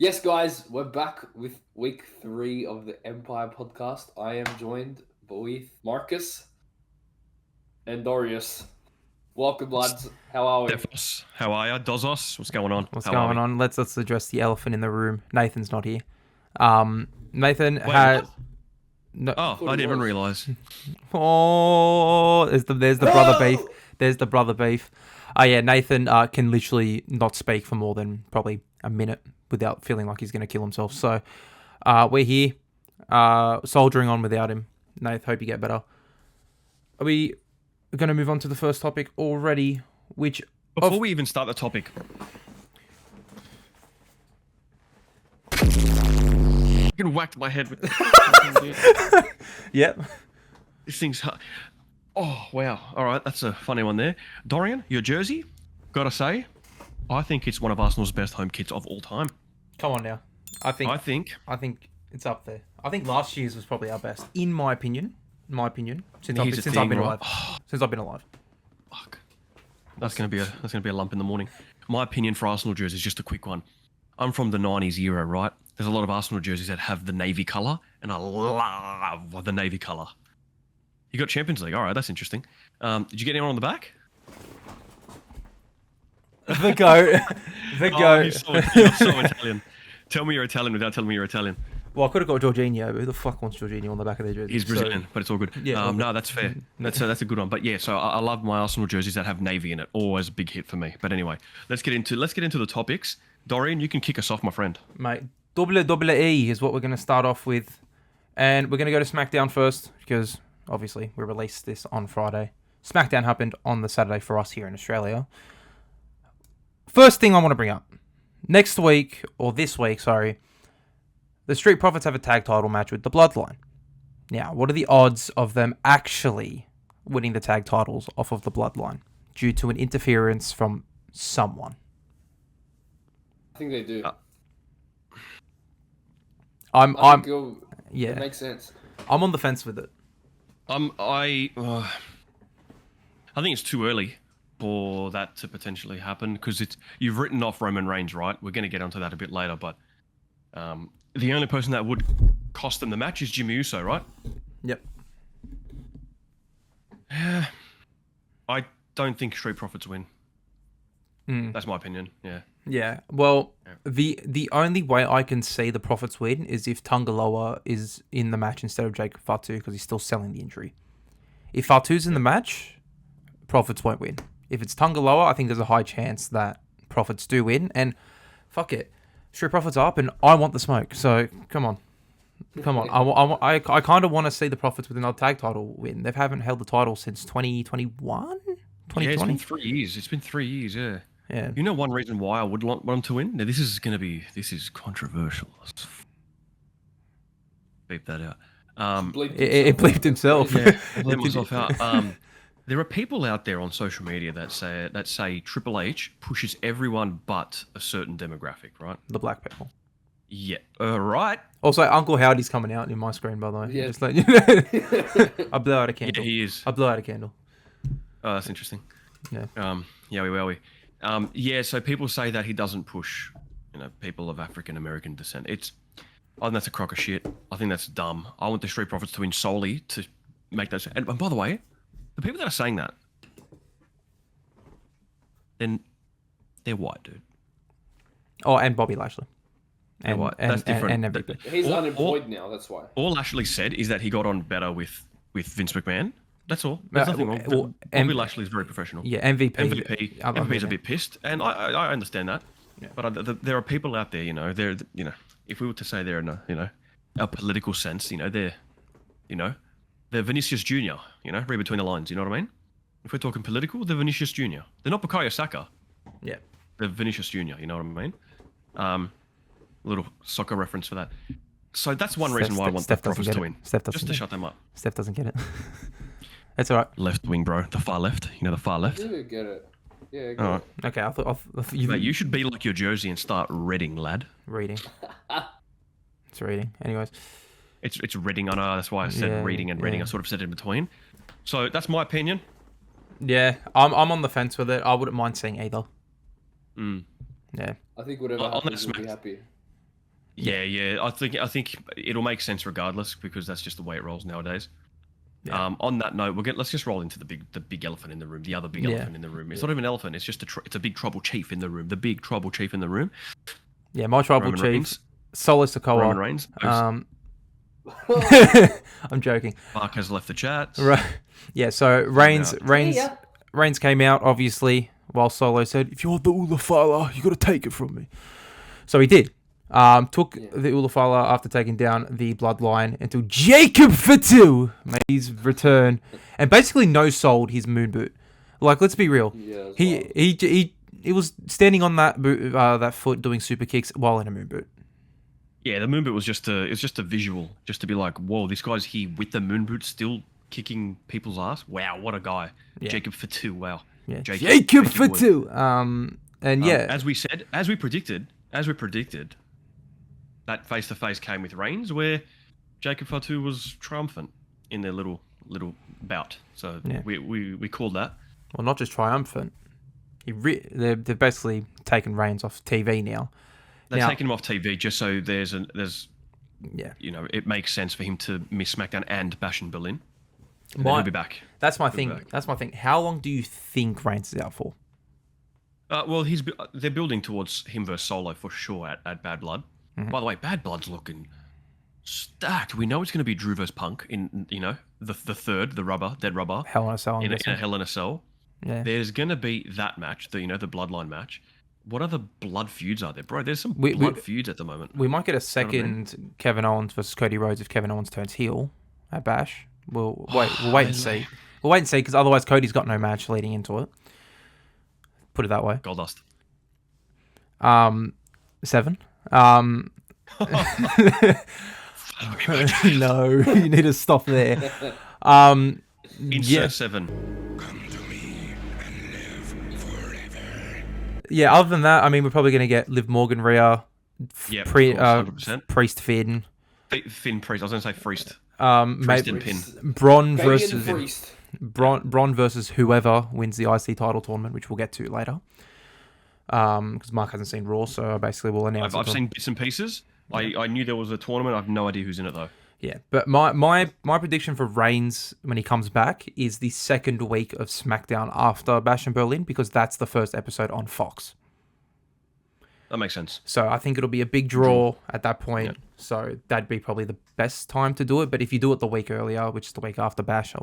Yes, guys, we're back with week 3 of the Empire podcast. I am joined with Marcus and Dorius. Welcome, lads. How are we? Defos, how are ya? Dozos, what's going on? What's How are going we? on? Let's address the elephant in the room. Nathan's not here. Nathan Wait, had what? no. Oh, thought I it didn't even was. realise. Oh, there's the brother beef. There's the brother beef. Oh yeah, Nathan can literally not speak for more than probably a minute without feeling like he's gonna kill himself. So we're here, soldiering on without him. Nath, hope you get better. Are we gonna move on to the first topic already? Which Before we even start the topic, you can whack my head with Yep. this thing's. Oh wow! All right, that's a funny one there. Dorian, your jersey, gotta say, I think it's one of Arsenal's best home kits of all time. Come on now. I think it's up there. I think last year's was probably our best, in my opinion. Since I've Here's the been thing, alive. right? Since I've been alive. Fuck. That's gonna be a lump in the morning. My opinion for Arsenal jerseys is just a quick one. I'm from the '90s era, right? There's a lot of Arsenal jerseys that have the navy colour, and I love the navy colour. You got Champions League, all right, that's interesting. Did you get anyone on the back? The goat. The Oh, goat. you're so Italian. Tell me you're Italian without telling me you're Italian. Well, I could have got Jorginho, but who the fuck wants Jorginho on the back of their jersey? He's Brazilian, but it's all good. Yeah, all no, good. that's fair. That's a good one. But yeah, so I love my Arsenal jerseys that have navy in it. Always a big hit for me. But anyway, let's get into the topics. Dorian, you can kick us off, my friend. Mate, WWE is what we're going to start off with. And we're going to go to SmackDown first, because obviously we released this on Friday. SmackDown happened on the Saturday for us here in Australia. First thing I want to bring up. This week, the Street Profits have a tag title match with the Bloodline. Now, what are the odds of them actually winning the tag titles off of the Bloodline due to an interference from someone? I think they do. Yeah. It makes sense. I'm on the fence with it. I think it's too early for that to potentially happen because you've written off Roman Reigns, right? We're going to get onto that a bit later, but the only person that would cost them the match is Jimmy Uso, right? Yep. I don't think Street Profits win. Mm. That's my opinion. Yeah. Yeah. Well, the only way I can see the Profits win is if Tungaloa is in the match instead of Jacob Fatu because he's still selling the injury. If Fatu's in the match, Profits won't win. If it's Tungaloa, I think there's a high chance that Profits do win. And fuck it, Street Profits are up, and I want the smoke. So come on. I kind of want to see the Profits with another tag title win. They haven't held the title since 2021, 2020. Yeah, it's been 3 years. It's been 3 years. Yeah. Yeah. You know one reason why I would want them to win? Now this is controversial. Beep that out. It bleeped himself. Yeah, I bleeped myself out. There are people out there on social media that say Triple H pushes everyone but a certain demographic, right? The black people. Yeah. Right. Also, Uncle Howdy's coming out in my screen, by the way. Yeah. Just let you know. I blew out a candle. Yeah, he is. I blew out a candle. Oh, that's interesting. Yeah. Yeah, yeah, so people say that he doesn't push, people of African American descent. I think that's a crock of shit. I think that's dumb. I want the Street Profits to win solely to make those. And by the way, the people that are saying that, then they're white, dude. Oh, and Bobby Lashley. They're And, white. and, That's different. And MVP. He's Or- unemployed now, that's why. All Lashley said is that he got on better with Vince McMahon. That's all. There's nothing wrong. well, Bobby Lashley is very professional. Yeah, MVP. MVP's a bit pissed, and I understand that. Yeah. But there are people out there, if we were to say they're in a political sense, they're Vinicius Junior, read between the lines, you know what I mean? If we're talking political, they're Vinicius Junior. They're not Bukayo Saka. Yeah. They're Vinicius Junior, you know what I mean? Little soccer reference for that. So that's one reason why I want the Profits to win. Just to shut them up. Steph doesn't get it. That's all right. Left wing, bro. The far left. The far I left. do get it. Yeah, I get All right. it. Okay, I thought you Mate, you should be like your jersey and start reading, lad. reading. It's reading. Anyways. It's reading. I know. That's why I said Yeah, reading and reading. yeah. I sort of said it in between. So that's my opinion. Yeah, I'm on the fence with it. I wouldn't mind seeing either. Mm. Yeah. I think whatever On that happens, we'll be Smack- happy. Yeah. I think it'll make sense regardless because that's just the way it rolls nowadays. Yeah. On that note, let's just roll into the big elephant in the room. The other big elephant in the room. It's not even an elephant. It's just it's a big tribal chief in the room. The big tribal chief in the room. Yeah, my tribal Roman chief, Reigns. Solo Sikoa. Roman Reigns. I'm joking. Mark has left the chat. Right. Yeah. So Reigns came out obviously while Solo said, "If you're the Ulafala, you got to take it from me." So he did. Took the Ulafala after taking down the Bloodline until Jacob Fatu made his return and basically no-sold his moon boot. Like, let's be real. Yeah, he was standing on that boot, that foot doing super kicks while in a moon boot. Yeah, the moon boot was just a visual, just to be like, whoa, this guy's here with the moon boot still kicking people's ass. Wow, what a guy. Yeah. Jacob Fatu, wow. Yeah. Jacob Fatu. As we predicted, that face-to-face came with Reigns, where Jacob Fatu was triumphant in their little bout. So we called that. Well, not just triumphant. They've basically taken Reigns off TV now. They've taken him off TV just so there's yeah, it makes sense for him to miss SmackDown and Bash in Berlin. And then he'll be back. That's my thing. That's my thing. How long do you think Reigns is out for? Well, they're building towards him versus Solo for sure at Bad Blood. Mm-hmm. By the way, Bad Blood's looking stacked. We know it's going to be Drew versus Punk in the third, the dead rubber. Hell in a Cell. In a Hell in a Cell. Yeah. There's going to be that match, the Bloodline match. What other blood feuds are there, bro? There's some blood feuds at the moment. We might get a second Kevin Owens versus Cody Rhodes if Kevin Owens turns heel at Bash. We'll wait and see. We'll wait and see because otherwise Cody's got no match leading into it. Put it that way. Goldust. 7. No, you need to stop there. Insert 7. Come to me and live forever. Yeah, other than that, I mean, we're probably going to get Liv Morgan, Rhea, Priest, Finn. Finn Priest. I was going to say Priest. Maybe Pin. Braun versus whoever wins the IC title tournament, which we'll get to later. Because Mark hasn't seen Raw, so basically we'll announce. I've seen bits and pieces. I knew there was a tournament. I have no idea who's in it though. Yeah, but my prediction for Reigns when he comes back is the second week of SmackDown after Bash in Berlin because that's the first episode on Fox. That makes sense. So I think it'll be a big draw at that point. Yeah. So that'd be probably the best time to do it. But if you do it the week earlier, which is the week after Bash,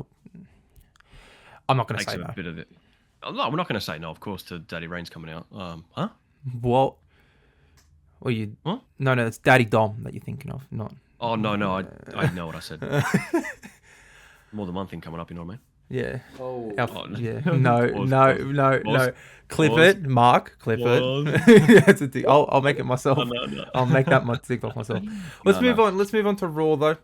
I'm not going to say no. Bit of it. No, we're not going to say no, of course, to Daddy Reigns coming out. Huh? What? Well, you? What? No, it's Daddy Dom that you're thinking of, not. Oh no, I know what I said. More than one thing coming up, you know what I mean? Yeah. Oh. Yeah. No. Clip Pause. it, Mark. Clip it. That's a thing. I'll make it myself. No. I'll make that my TikTok myself. Let's move on. Let's move on to Raw though.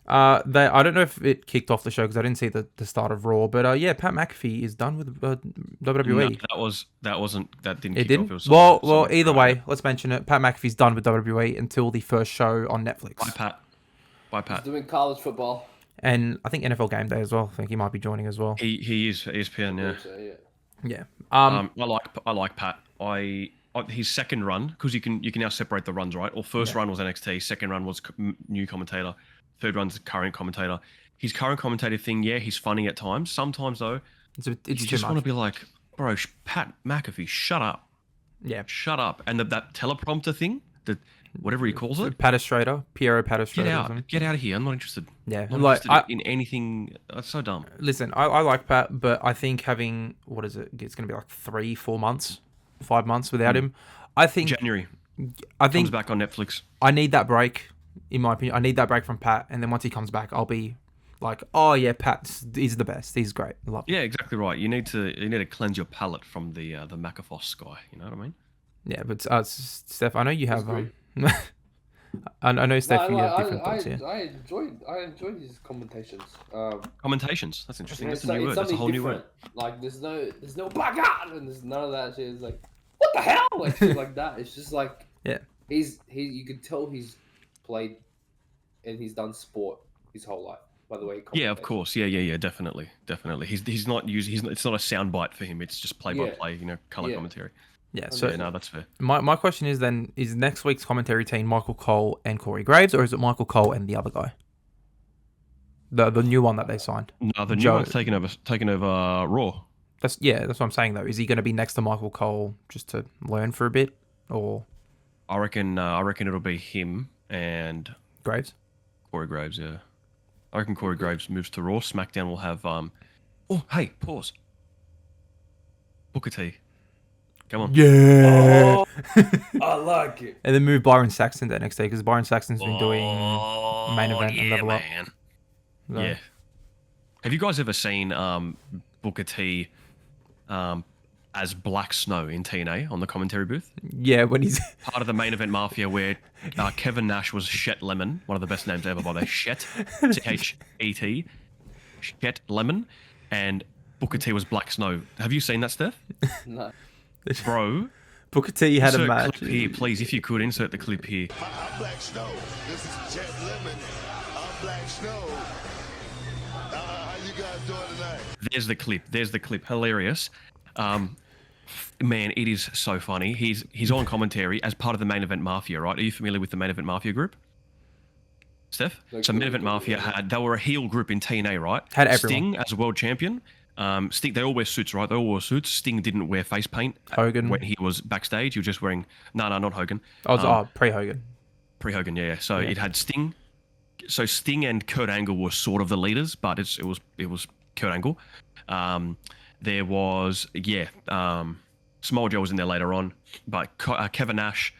I don't know if it kicked off the show because I didn't see the start of Raw, but Pat McAfee is done with WWE. No, that didn't. It kick didn't. Off. Well, either way, let's mention it. Pat McAfee's done with WWE until the first show on Netflix. Bye, Pat. He's doing college football. And I think NFL Game Day as well. I think he might be joining as well. He is ESPN, Yeah. I like Pat. His second run, because you can now separate the runs, right? Or first run was NXT, second run was new commentator, third run's current commentator. His current commentator thing, he's funny at times. Sometimes though, you just want to be like, bro, Pat McAfee, shut up. Yeah. Shut up. And that teleprompter thing, whatever he calls it. Piero Patastrator. Get out of here. I'm not interested. Yeah. I'm not interested in anything. That's so dumb. Listen, I like Pat, but I think having, what is it? It's going to be like 3-4 months, 5 months without him. I think January. I think comes back on Netflix. I need that break, in my opinion. I need that break from Pat. And then once he comes back, I'll be like, oh yeah, he's the best. He's great. I love him. Yeah, exactly right. You need to cleanse your palate from the Macafos guy. You know what I mean? Yeah, but Steph, I know you have. I know Steph, you have different thoughts here. I enjoyed his commentations. Commentations. That's interesting. That's a new word. That's a whole new word. Like there's no black out and there's none of that shit. It's like what the hell, like shit like that. It's just like you could tell he's played and he's done sport his whole life. By the way, yeah, of course, yeah, definitely. He's not using. It's not a soundbite for him. It's just play by play, color commentary. Yeah, so no, that's fair. my question is then, is next week's commentary team Michael Cole and Corey Graves, or is it Michael Cole and the other guy? The new one that they signed. No, the new one's taking over Raw. That's what I'm saying though. Is he going to be next to Michael Cole just to learn for a bit, or I reckon it'll be him and Graves? Corey Graves. Yeah, I reckon Corey Graves moves to Raw. SmackDown will have Oh, hey, pause. Booker T. Come on. Yeah. I like it. And then move Byron Saxton to NXT because Byron Saxton's been doing main event and level up. So. Yeah. Have you guys ever seen Booker T as Black Snow in TNA on the commentary booth? Yeah, when he's part of the main event mafia where Kevin Nash was Shet Lemon, one of the best names ever by the way. Shet, Chet, Shet Lemon, and Booker T was Black Snow. Have you seen that, Steph? No. Bro. Booker T had a match. Clip here, please, if you could insert the clip here. I'm Black Snow. This is Chet Lemon. I'm Black Snow. How you guys doing tonight? There's the clip. Hilarious. Man, it is so funny. He's on commentary as part of the main event mafia, right? Are you familiar with the main event mafia group? Steph? So main event mafia they were a heel group in TNA, right? Had everyone. Sting as a world champion. Sting, they all wear suits, right? They all wore suits. Sting didn't wear face paint. Hogan. When he was backstage, he was just wearing... No, not Hogan. Pre-Hogan. Pre-Hogan, yeah. So it had Sting. So Sting and Kurt Angle were sort of the leaders, but it was Kurt Angle. There was, Samoa Joe was in there later on, but Kevin Nash.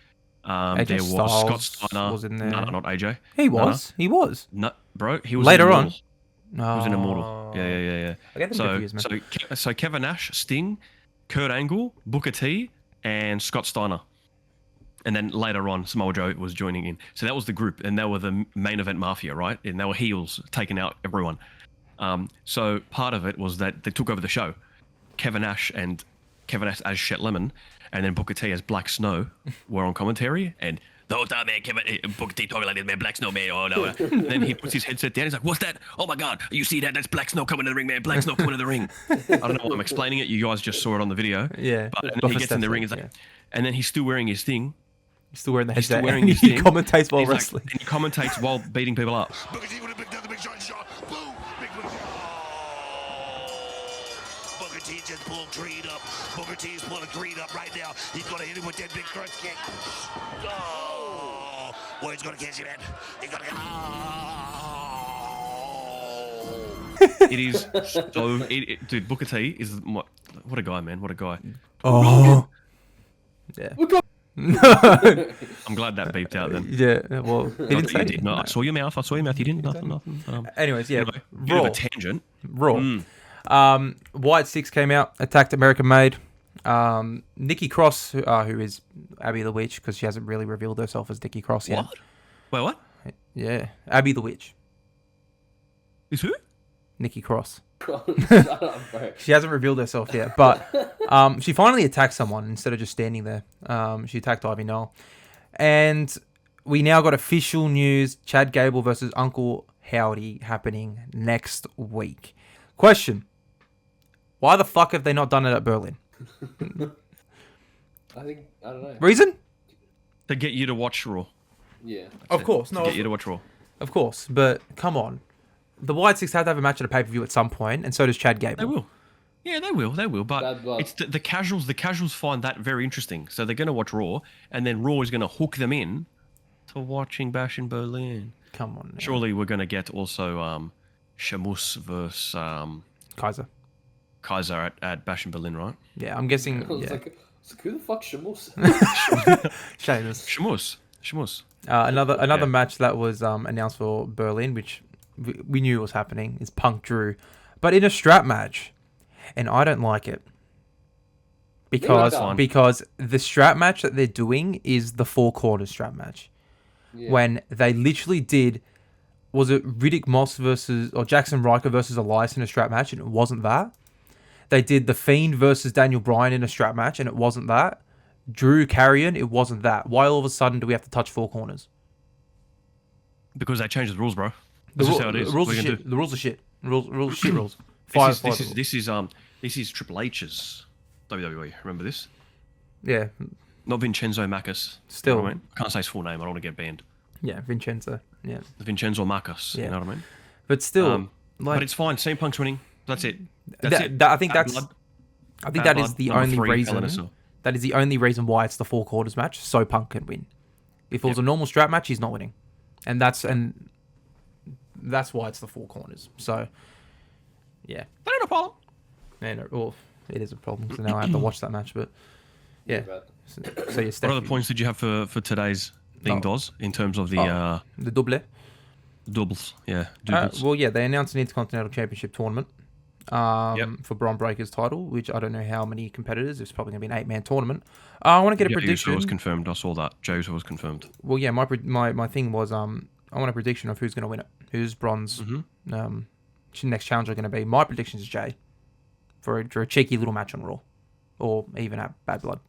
AJ there was Styles Scott Steiner. was in there. No, not AJ. He was. No. He was. No, bro, he was later on. He was in Immortal. Yeah. I get them confused, man. So Kevin Nash, Sting, Kurt Angle, Booker T, and Scott Steiner. And then later on, Samoa Joe was joining in. So that was the group, and they were the main event mafia, right? And they were heels, taking out everyone. So part of it was that they took over the show. Kevin Nash as Shet Lemon, and then Booker T as Black Snow were on commentary, and the whole time, man, Booker T talking like this, man, Black Snow, man, oh no. And then he puts his headset down, he's like, what's that? Oh my God, you see that? That's Black Snow coming to the ring, man, Black Snow coming to the ring. I don't know why I'm explaining it, you guys just saw it on the video. Yeah. But and then he gets in the ring, he's like, and then he's still wearing his thing. He's still wearing the headset. He's still wearing his he thing. commentates while wrestling. And he commentates while beating people up. Booker T with a big shot. Boom. Big Booker T just pulled Creed up. Booker T's pulling Creed up right now. He's going to hit him with that big crunch kick. Oh. Boy, he's going to catch him, man. He's going to get... It is so... dude, Booker T is... What a guy, man. What a guy. Oh. Yeah. I'm glad that beeped out then. Yeah, well, he didn't say it. No, I saw your mouth. You didn't. Nothing. Anyways, yeah. Anyway, bit of a tangent. Raw. White Six came out, attacked American Made. Nikki Cross, who is Abby the Witch, because she hasn't really revealed herself as Nikki Cross yet. What? Wait, what? Yeah, Abby the Witch. Is who? Nikki Cross. Shut up, bro. She hasn't revealed herself yet, but she finally attacked someone instead of just standing there. She attacked Ivy Noel. And we now got official news, Chad Gable versus Uncle Howdy happening next week. Question. Why the fuck have they not done it at Berlin? I don't know. Reason? To get you to watch Raw. Yeah. Of course. To get you to watch Raw. Of course, but come on. The White Six have to have a match at a pay-per-view at some point, and so does Chad Gable. They will. Yeah, they will. But it's the casuals. The casuals find that very interesting. So they're going to watch Raw, and then Raw is going to hook them in to watching Bash in Berlin. Come on. Now. Surely we're going to get also Shamus versus Kaiser at Bash in Berlin, right? Yeah, I'm guessing. I was like, who the fuck Shamus? Shamus. Another match that was announced for Berlin, which we knew was happening, is Punk Drew, but in a strap match, and I don't like it because the strap match that they're doing is the 4 corner strap match. Yeah. When they literally did, was it Riddick Moss or Jackson Riker versus Elias in a strap match, and it wasn't that. They did The Fiend versus Daniel Bryan in a strap match, and it wasn't that. Drew Carrion, it wasn't that. Why all of a sudden do we have to touch 4 corners? Because they changed the rules, bro. This is how it is. The rules are shit. The rules are shit. Rules shit rules. This is Triple H's WWE. Remember this? Yeah. Not Vincenzo Marcus. Still. You know what I mean? I can't say his full name. I don't want to get banned. Yeah, Vincenzo. Yeah. Vincenzo Marcus. Yeah. You know what I mean? But still, but it's fine. CM Punk's winning. That's it. I think that is the only reason. That is the only reason why it's the 4 quarters match, so Punk can win. If it was a normal strap match, he's not winning, and that's why it's the 4 corners. So, yeah. That ain't a problem. Well, it is a problem because now I have to watch that match. But yeah. So yeah, what other points did you have for today's thing, Doz, in terms of the double? Doubles, yeah. Doubles. Well, yeah, they announced an Intercontinental Championship tournament for Bron Breaker's title, which I don't know how many competitors. It's probably going to be an 8-man tournament. I want to get a prediction. Uso was confirmed. I saw that. Jose was confirmed. Well, yeah, my thing was I want a prediction of who's going to win it. Who's Bron's next challenger going to be? My prediction is Jay for a cheeky little match on Raw, or even at Bad Blood.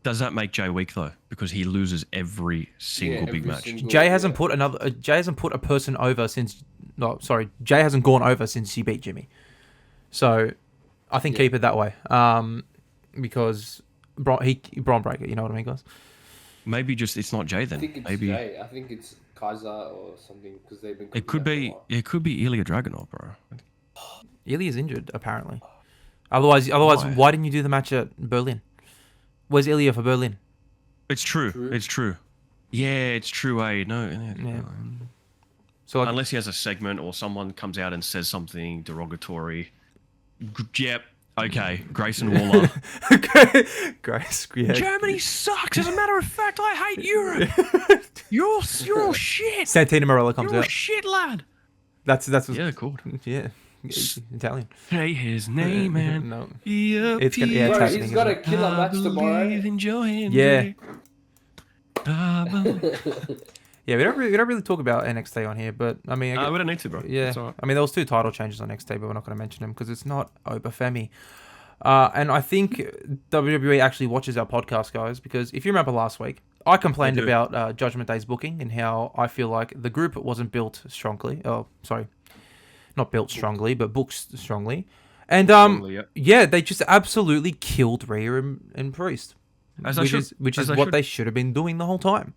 Does that make Jay weak though? Because he loses every single big match. Jay hasn't put a person over since. No, sorry, Jay hasn't gone over since he beat Jimmy. So, I think keep it that way. Because Bron Breaker, you know what I mean, guys? Maybe just it's not Jay then. I think it's Maybe Jay. I think it's Kaiser or something because they've been. It could be. It could be Ilya Dragunov, bro. Ilya's injured apparently. Otherwise, why didn't you do the match at Berlin? Where's Ilya for Berlin? It's true. It's true. Yeah, it's true. No. Yeah. So unless he has a segment or someone comes out and says something derogatory. Yep. Okay. Grayson Waller. Grace. Yeah. Germany sucks. As a matter of fact, I hate Europe. You're all shit. Santina Morella comes You're out. a shit lad. That's yeah, cool. Yeah. Italian. Say his name, man. No. It's gonna, yeah, bro, he's got a killer match tomorrow. Yeah. Yeah, we don't really talk about NXT on here, but I mean, we don't need to, bro. Yeah, right. I mean, there was 2 title changes on NXT, but we're not going to mention them because it's not Oba Femi. And I think WWE actually watches our podcast, guys, because if you remember last week, I complained about Judgment Day's booking and how I feel like the group wasn't built strongly. Oh, sorry. Not built strongly, but booked strongly. And yeah, they just absolutely killed Rhea and Priest, which is what they should have been doing the whole time.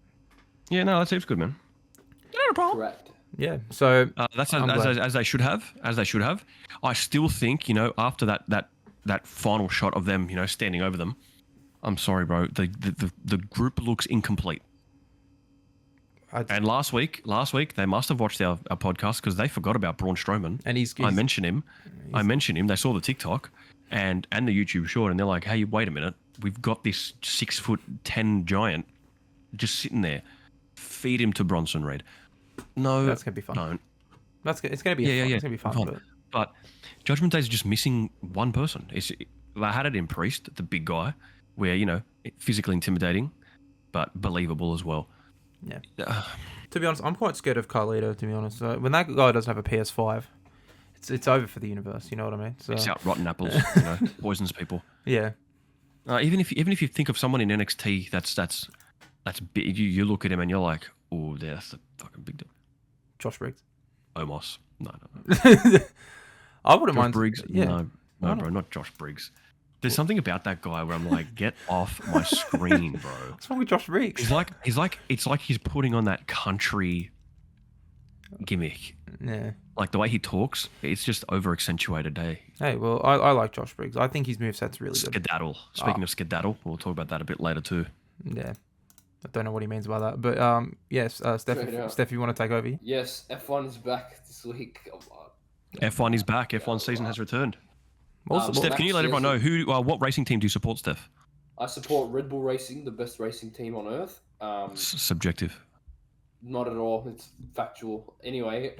Yeah, no, that seems good, man. Not a problem. Correct. Yeah, so that's as they should have. As they should have. I still think, after that final shot of them, standing over them. I'm sorry, bro. The group looks incomplete. And last week they must have watched our podcast because they forgot about Braun Strowman. And I mentioned him. They saw the TikTok and the YouTube short, and they're like, "Hey, wait a minute. We've got this 6'10" giant just sitting there. Feed him to Bronson Reed." No, that's gonna be fun. Don't. It's gonna be fun. It's gonna be fun. But Judgment Day is just missing one person. They had it in Priest, the big guy, where physically intimidating, but believable as well. Yeah. To be honest, I'm quite scared of Carlito. To be honest, when that guy doesn't have a PS5, it's over for the universe. You know what I mean? So, it's out rotten apples. Poisons people. Yeah. Even if you think of someone in NXT that's big, you look at him and you're like, oh, that's a fucking big deal. Josh Briggs. Omos. No. I wouldn't mind. Briggs. Yeah. No, bro, not Josh Briggs. There's something about that guy where I'm like, get off my screen, bro. What's wrong with Josh Briggs? It's like he's putting on that country gimmick. Yeah. Like the way he talks, it's just over accentuated. Hey, well, I like Josh Briggs. I think his moveset's really good. Skedaddle. Speaking of skedaddle, we'll talk about that a bit later too. Yeah. I don't know what he means by that, but yes, Steph, you want to take over? Yes, F1 is back this week. F1 is back. F1 season has returned. Steph, can you let everyone know what racing team do you support, Steph? I support Red Bull Racing, the best racing team on earth. Subjective. Not at all. It's factual. Anyway,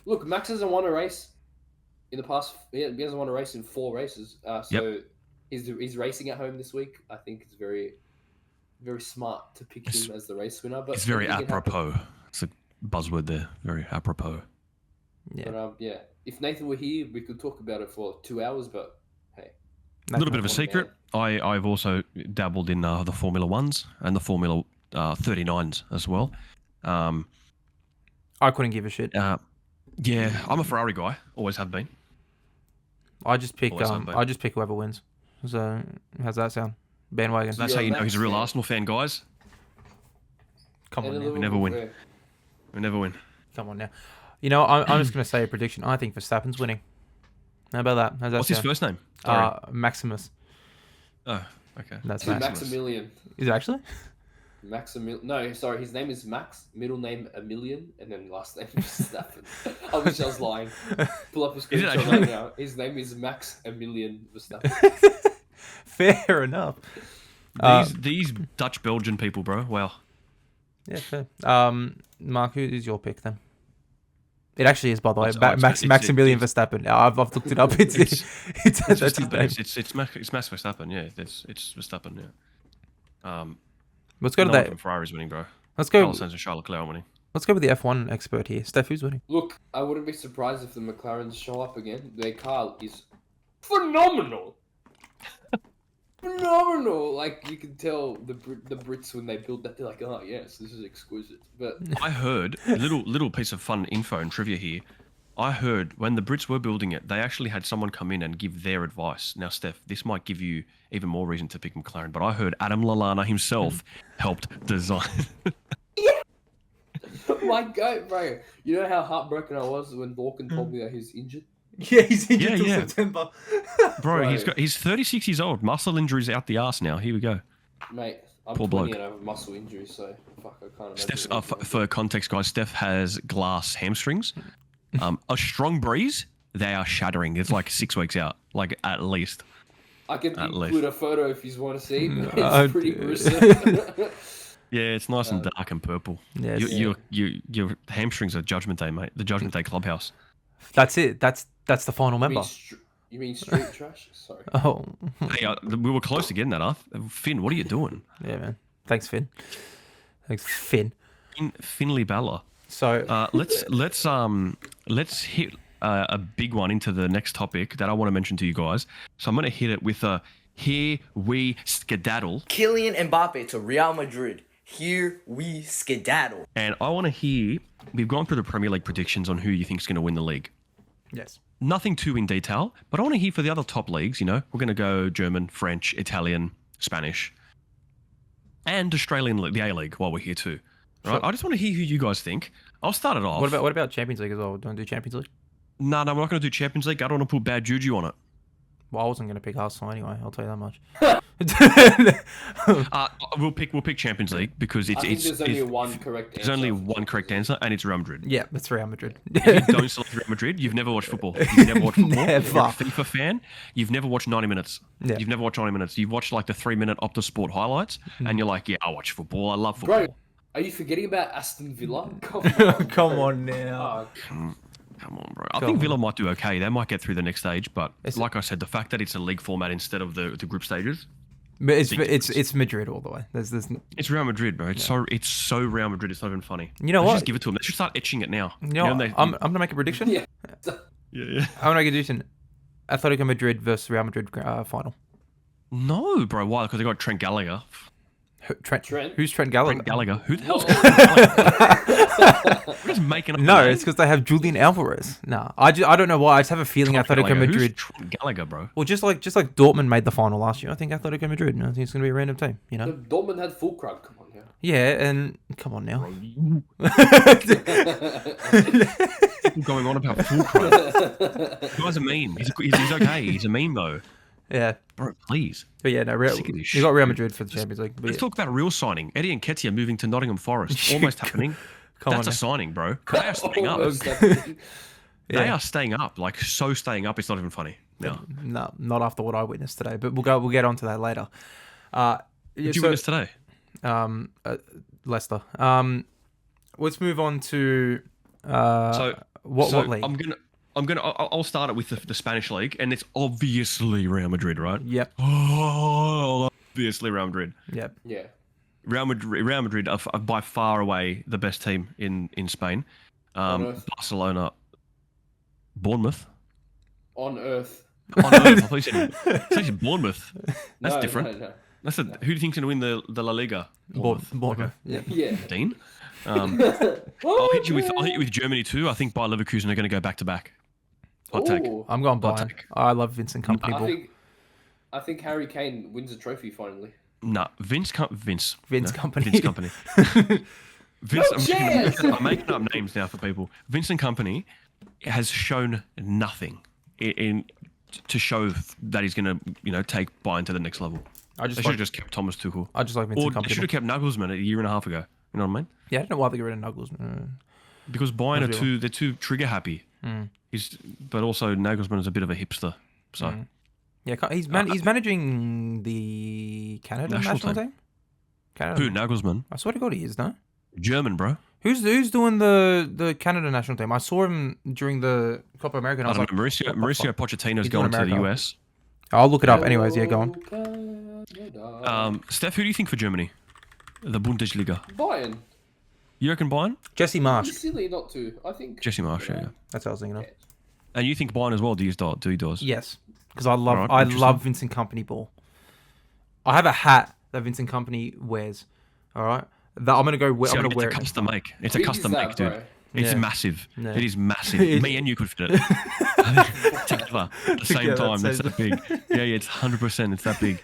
look, Max hasn't won a race in the past. He hasn't won a race in 4 races. He's racing at home this week. I think it's very, very smart to pick him as the race winner. But it's very apropos. It's a buzzword there. Very apropos. Yeah. But, if Nathan were here, we could talk about it for 2 hours. But hey, a little bit of a secret. I've also dabbled in the Formula 1s and the Formula 39s as well. I couldn't give a shit. Yeah, I'm a Ferrari guy. Always have been. I just pick whoever wins. So how's that sound? Bandwagon. That's how you know he's a real Arsenal fan, guys. Come on now. We never win. We never win. Come on now. You know, I'm just going to say a prediction. I think Verstappen's winning. How about that? How's that What's sound? his first name? Maximus. Oh, okay. That's Maximilian. Is it actually? Maximilian. No, sorry. His name is Max. Middle name Emilian, and then last name is Verstappen. I wish I was lying. Pull up a screenshot right now. His name is Max Emilian Verstappen. Fair enough. These Dutch Belgian people, bro. Wow. Yeah, fair. Mark, who is your pick then? It actually is, by the way, Maximilian Verstappen. I've looked it up. That's his name. It's Max Verstappen. Yeah, it's Verstappen. Yeah. Let's go to that. Ferrari's winning, bro. Let's go. Carlos Sainz and Charles Leclerc are winning. Let's go with the F1 expert here. Steph, who's winning? Look, I wouldn't be surprised if the McLarens show up again. Their car is phenomenal. Phenomenal. Like, you can tell the Brits when they build that, they're like, oh yes, this is exquisite. But I heard little piece of fun info and trivia here. I heard when the Brits were building it, they actually had someone come in and give their advice. Now, Steph, this might give you even more reason to pick McLaren, but I heard Adam Lallana himself helped design. my God, bro. You know how heartbroken I was when Dawkins told me that he's injured? Yeah, he's injured till September. Bro, he's 36 years old. Muscle injuries out the ass now. Here we go. Mate, I'm Poor 20 bloke. and I have a muscle injury, so fuck, I can't imagine. Steph's, for context, guys, Steph has glass hamstrings. A strong breeze, they are shattering. It's like 6 weeks out, like at least. I can include a photo if you want to see. But it's pretty gruesome. Yeah, it's nice and dark and purple. Yes. Your hamstrings are Judgment Day, mate. The Judgment Day Clubhouse. That's it. That's the final member. You mean street trash? Sorry. Oh. Hey, we were close to getting that, huh? Finn, what are you doing? Yeah, man. Thanks, Finn. Thanks, Finn. Finley Bella. So let's hit a big one into the next topic that I want to mention to you guys. So I'm going to hit it with a here we skedaddle. Kylian Mbappe to Real Madrid. Here we skedaddle. And I want to hear, we've gone through the Premier League predictions on who you think is going to win the league. Yes. Nothing too in detail, but I want to hear for the other top leagues, you know, we're going to go German, French, Italian, Spanish, and Australian League, the A-League, while we're here too. Right? Sure. I just want to hear who you guys think. I'll start it off. What about Champions League as well? Do you want to do Champions League? No, we're not going to do Champions League. I don't want to put bad juju on it. Well, I wasn't going to pick Arsenal anyway. I'll tell you that much. We'll pick Champions League because there's only one correct answer. There's only one correct answer, and it's Real Madrid. Yeah, that's Real Madrid. If you don't select Real Madrid, you've never watched football. You've never watched football. Never. You're a FIFA fan. You've never watched 90 minutes. Yeah. You've never watched 90 minutes. You've watched like the 3-minute Optus Sport highlights, and you're like, yeah, I watch football. I love football. Bro, are you forgetting about Aston Villa? Come on now. Come on, bro. I think Villa might do okay. They might get through the next stage, but like I said, the fact that it's a league format instead of the group stages. But it's Madrid all the way. It's Real Madrid, bro. It's so Real Madrid. It's not even funny. You know what? Just give it to them. They should start etching it now. I'm gonna make a prediction. Yeah. Yeah. I'm gonna make a prediction. Atletico Madrid versus Real Madrid final. No, bro. Why? Because they got Trent Gallagher. Trent? Who's Trent Trent Gallagher? Gallagher. Who the hell's Trent Gallagher? We're just making up. No, it's because they have Julian Alvarez. Nah, I don't know why. I just have a feeling Atletico Madrid. Who's Trent Gallagher, bro? Well, just like Dortmund made the final last year, I think Atletico Madrid. I think it's gonna be a random team. You know. Dortmund had full crowd. Come on now. Yeah, and come on now. Going on about full crowd. The guy's a meme. He's okay. He's a meme though. Yeah. Bro, please. But yeah, no, you got Real Madrid for the Champions League. Let's talk about a real signing. Eddie Nketiah moving to Nottingham Forest. Almost happening. That's a signing, bro. They are staying up. They are staying up. Like, so staying up, it's not even funny. No, not after what I witnessed today. But we'll get onto that later. Did you witness today? Leicester. Let's move on to what league? I'll start it with the Spanish league, and it's obviously Real Madrid, right? Yep. Oh, obviously Real Madrid. Yep. Yeah. Real Madrid are by far away the best team in Spain. Barcelona, Bournemouth. On Earth. On Earth. I thought you said Bournemouth. That's different. No. Who do you think's going to win the La Liga? Bournemouth. Okay. Yeah. Dean. I'll hit you with Germany too. I think Bayer Leverkusen are going to go back to back. Hot take. I'm going Bayern. I love Vincent Kompany. I think Harry Kane wins a trophy finally. Nah, Vince Company. Vince Company. Vince, I'm making up names now for people. Vincent Company has shown nothing to show that he's going to, take Bayern to the next level. They should have just kept Thomas Tuchel. I just like Vincent Company. They should have kept Nagelsmann a year and a half ago. You know what I mean? Yeah, I don't know why they get rid of Nagelsmann. Because Bayern they're too trigger happy. Mm. But also Nagelsmann is a bit of a hipster. So yeah, he's managing the Canada national team. Canada. Who, Nagelsmann? I swear to God, he is, no? German, bro. Who's doing the Canada national team? I saw him during the Copa America. And I was like, Mauricio Pochettino's going to the US. I'll look it up. Anyways, yeah, go on. Steph, who do you think for Germany? The Bundesliga. Bayern. You reckon Bayern? Jesse Marsch. It's silly not to. I think Jesse Marsch, yeah. That's what I was thinking of. And you think Bayern as well? Do he does? Yes, because I love Vincent Company ball. I have a hat that Vincent Company wears. All right, that I'm gonna go. I'm gonna wear it. It's a custom make. It's a custom make, dude. Bro? It's massive. Yeah. It is massive. Me and you could fit it together at the same time. It's that big. Yeah, it's 100%. It's that big.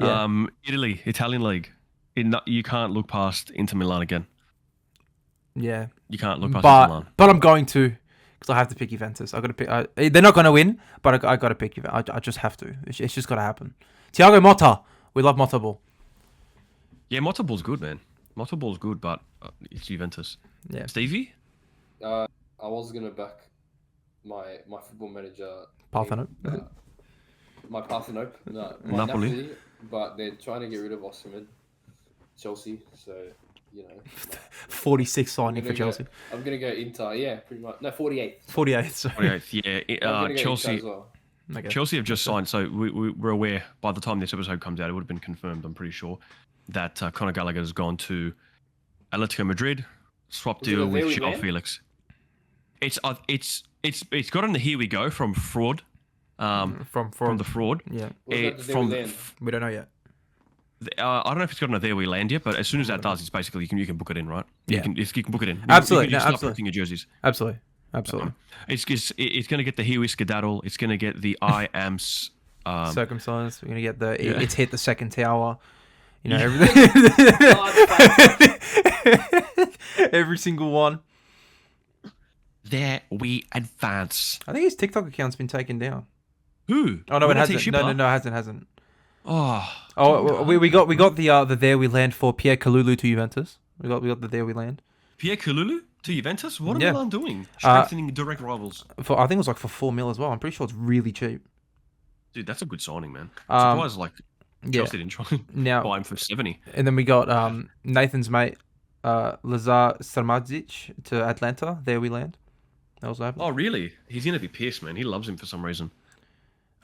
Yeah. Italian league. You can't look past Inter Milan again. Yeah, you can't look past Inter Milan. But I'm going to, because I have to pick Juventus. I got to pick. They're not going to win, but I got to pick Juventus. I just have to. It's just got to happen. Thiago Motta. We love Motta ball. Yeah, Motta ball's good, man. Motta ball's good, but it's Juventus. Yeah. Stevie? I was gonna back my football manager. Parthenope. My Parthenope. No, my Napoli. But they're trying to get rid of Osimhen. Chelsea, so 46 signing for Chelsea. I'm gonna go Inter. Yeah, pretty much. No, 48. 48. Sorry. 48. Yeah. Chelsea. As well. Okay. Chelsea have just signed, so we're aware. By the time this episode comes out, it would have been confirmed. I'm pretty sure that Conor Gallagher has gone to Atletico Madrid, swap deal with João Felix. It's got on the here we go from fraud. From the fraud. Yeah. We don't know yet. I don't know if it's got on a there we land yet, but as soon as that does, it's basically you can book it in, right? Yeah. You can book it in. Absolutely. You can start printing your jerseys. Absolutely. It's going to get the here we skedaddle. It's going to get the I am circumcised. We're going to get the it's hit the second tower. Everything. Every single one. There we advance. I think his TikTok account's been taken down. Who? Oh no, it hasn't. No, it hasn't. Oh, we got the there we land for Pierre Kalulu to Juventus. We got the there we land. Pierre Kalulu to Juventus. What are Milan doing? Strengthening direct rivals. I think it was like for $4 million as well. I'm pretty sure it's really cheap. Dude, that's a good signing, man. Surprised Chelsea didn't try and buy him for 70. And then we got Nathan's mate Lazar Sarmadzic to Atlanta. There we land. That was happening. Oh really? He's gonna be pissed, man. He loves him for some reason.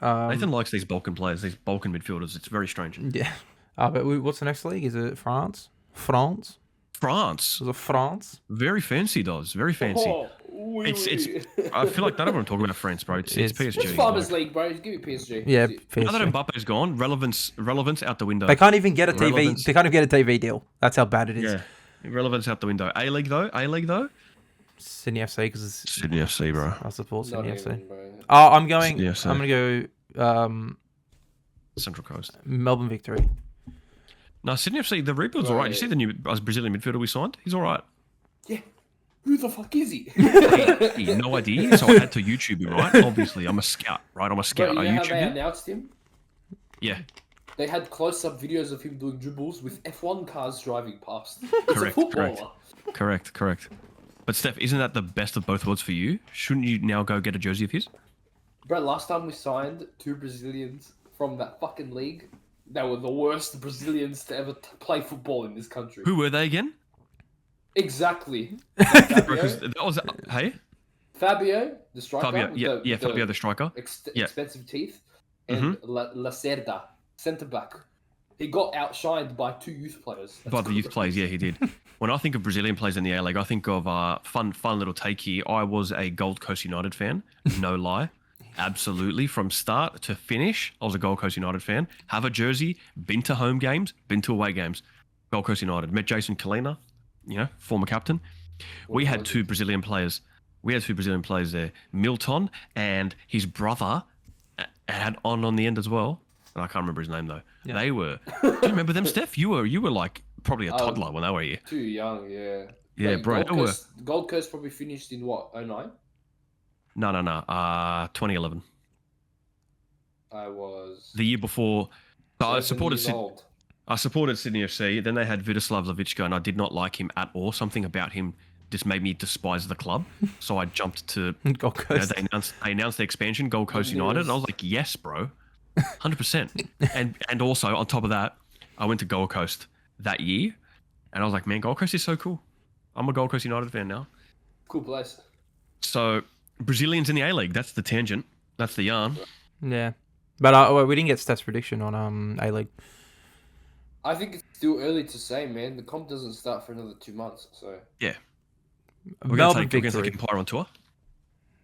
Nathan likes these Balkan players, these Balkan midfielders. It's very strange. Yeah. But what's the next league? Is it France? France. France. Is it France? Very fancy, does. Very fancy. It's. I feel like none of them talk about France, bro. It's PSG. It's Farmers League, bro. Give me PSG. Yeah, PSG. Now that Mbappe's gone, relevance out the window. They can't even get a TV. They can't even get a TV deal. That's how bad it is. Yeah, relevance out the window. A League though. Sydney FC because it's Sydney FC, bro. I support Sydney FC. Even, I'm going. I'm gonna go. Central Coast. Melbourne Victory. No, Sydney FC. The rebuild's alright. You see the new Brazilian midfielder we signed? He's alright. Yeah. Who the fuck is he? Hey, no idea. So I had to YouTube him, right? Obviously, I'm a scout, right? I'm a scout. Bro, you know how they him? announced him? Yeah. They had close-up videos of him doing dribbles with F1 cars driving past. Correct. But Steph, isn't that the best of both worlds for you? Shouldn't you now go get a jersey of his? Bro, last time we signed 2 Brazilians from that fucking league, they were the worst Brazilians to ever play football in this country. Who were they again? Exactly. Fabio, the striker. Fabio, the striker. Expensive teeth. And Lacerda, centre-back. He got outshined by 2 youth players. By the youth players, yeah, he did. When I think of Brazilian players in the A League, I think of fun little take here. I was a Gold Coast United fan, no lie. Absolutely. From start to finish, I was a Gold Coast United fan. Have a jersey, been to home games, been to away games. Gold Coast United. Met Jason Kalina, former captain. We had 2 Brazilian players. there. Milton and his brother had on the end as well. and I can't remember his name though. Yeah. They were. Do you remember them, Steph? You were like probably a toddler when they were here. Too young, yeah. Yeah, Wait, bro. Gold Coast probably finished in what, 09? No. 2011. I was The year before. So I 7 supported years old. I supported Sydney FC. Then they had Vidislav Lavichka, and I did not like him at all. Something about him just made me despise the club. So I jumped to Gold Coast. they announced the expansion, Gold Coast United, and I was like, yes, bro, 100%. And also on top of that, I went to Gold Coast that year, and I was like, man, Gold Coast is so cool. I'm a Gold Coast United fan now. Cool place. So Brazilians in the A-League. That's the tangent. That's the yarn. Yeah, but we didn't get Steph's prediction on A-League. I think it's still early to say, man. The comp doesn't start for another 2 months, so. Yeah. We're going Melbourne to take victory. Empire on tour.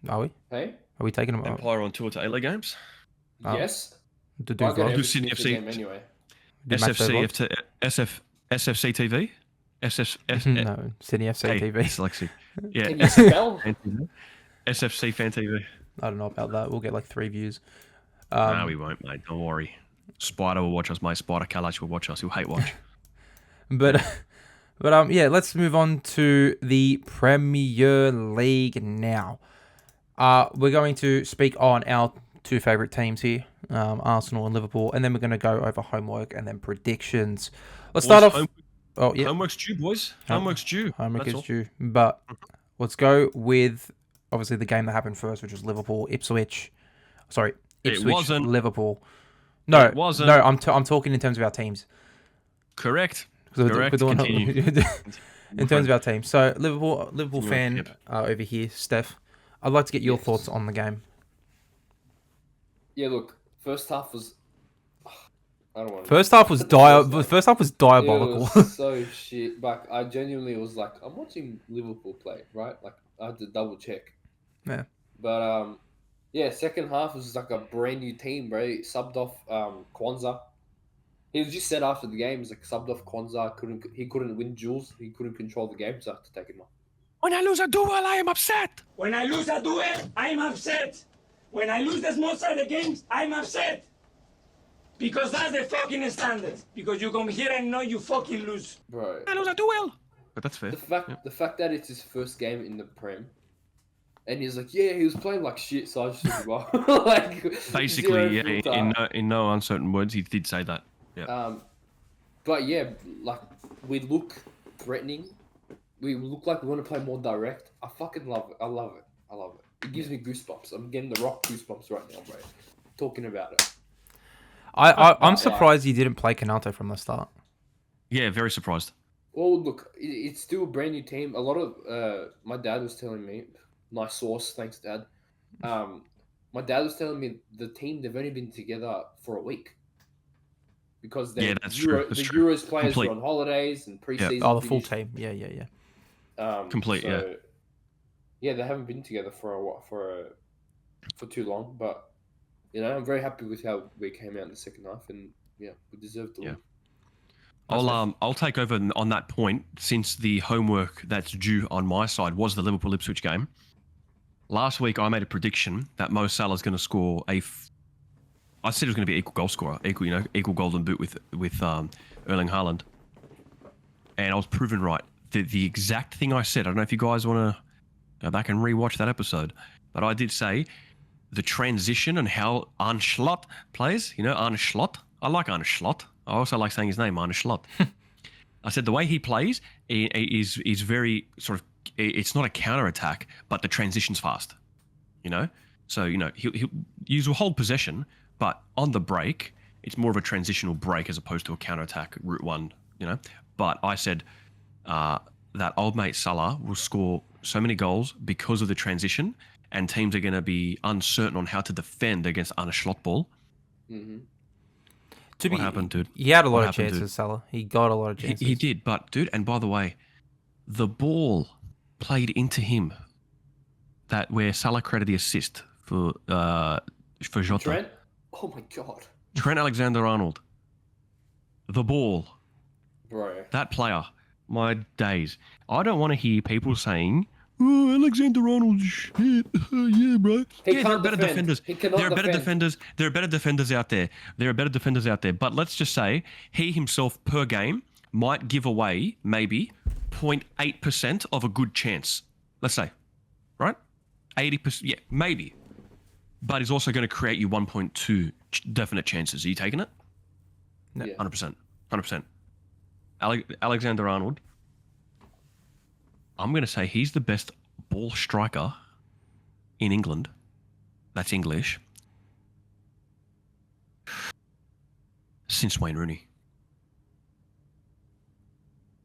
Are we? Hey? Are we taking them? Empire on tour to A-League games. Oh. Yes. To do I got vlog? Do every Sydney Sydney FC. game anyway. Do match day vlog? SFC TV. No, Sydney FC Hey, TV. Dyslexia. Yeah. Can you spell? SFC Fan TV. I don't know about that. We'll get like 3 views. No, we won't, mate. Don't worry. Spider will watch us, mate. Spider Kalash will watch us. He'll hate watch. But yeah, let's move on to the Premier League now. We're going to speak on our 2 favourite teams here, Arsenal and Liverpool, and then we're going to go over homework and then predictions. Let's start off. Oh yeah, Homework's due, boys. Homework's due. homework That's is all. due. But let's go with obviously the game that happened first, which was Liverpool Ipswich. Sorry, Ipswich wasn't. Liverpool. No, It wasn't. no. I'm talking in terms of our teams. Correct. We're Correct. doing- Continue. in terms of our team. So Liverpool fan Yep. over here, Steph. I'd like to get your thoughts on the game. Yeah, look. First half was. I don't want to. First half was First half was diabolical. It was so shit. But I genuinely was like, I'm watching Liverpool play, right? Like, I had to double check. Yeah. But, yeah, second half was like a brand new team, bro. He subbed off Kwanzaa. He was just said after the game, he's like, subbed off Kwanzaa. He couldn't win duels. He couldn't control the game, so I had to take him off. When I lose a duel, I am upset. When I lose a duel, I'm upset. When I lose the small sided games, I'm upset. Because that's the fucking standard. Because you come here and know you fucking lose. Bro. I lose a duel. But that's fair. The fact that it's his first game in the Prem, and he's like, yeah, he was playing like shit, so I just took him off. Like, Basically, zero yeah. filter. In no uncertain words, he did say that. Yeah. But yeah, like, we look threatening. We look like we want to play more direct. I fucking love it. I love it. I love it. It gives me goosebumps. I'm getting the Rock goosebumps right now, bro. Talking about it. I'm surprised he didn't play Canate from the start. Yeah, very surprised. Well, look, it's still a brand new team. A lot of my dad was telling me, nice source, thanks, Dad. My dad was telling me the team, they've only been together for a week. Because Yeah, that's true. That's the true. Euros players Complete. were on holidays and preseason. Oh, the full finished. team. Yeah. Complete, yeah. Yeah, they haven't been together for too long, but you know, I'm very happy with how we came out in the second half, and yeah, we deserved to win. I'll take over on that point, since the homework that's due on my side was the Liverpool Ipswich game. Last week I made a prediction that Mo Salah's going to score I said it was going to be equal goal scorer, equal golden boot with Erling Haaland, and I was proven right. The exact thing I said. I don't know if you guys want to go back and rewatch that episode, but I did say the transition and how Arne Slot plays. You know, Arne Slot. I like Arne Slot. I also like saying his name, Arne Slot. I said the way he plays is very sort of. It's not a counter attack, but the transition's fast. You know, so you know he'll use a hold possession, but on the break, it's more of a transitional break as opposed to a counter attack route one. You know, but I said that old mate Salah will score so many goals because of the transition, and teams are going to be uncertain on how to defend against Arne Slot ball. Mm-hmm. What happened, dude? He had a lot What of happened, chances, dude? Salah. He got a lot of chances. He did, but dude, and by the way, the ball played into him. That where Salah created the assist for Jota. Trent? Oh my god, Trent Alexander-Arnold. The ball. bro. That player. My days. I don't want to hear people saying oh, Alexander Arnold, shit, yeah, bro. He Yeah, there are can't better defend. defenders. He cannot There are better defend. defenders. There are better defenders out there. There are better defenders out there. But let's just say he himself per game might give away maybe 0.8% of a good chance. Let's say, right? 80%, yeah, maybe. But he's also going to create you 1.2 definite chances. Are you taking it? No. Yeah. 100%. 100%. Alexander Arnold, I'm going to say he's the best ball striker in England. That's English. Since Wayne Rooney.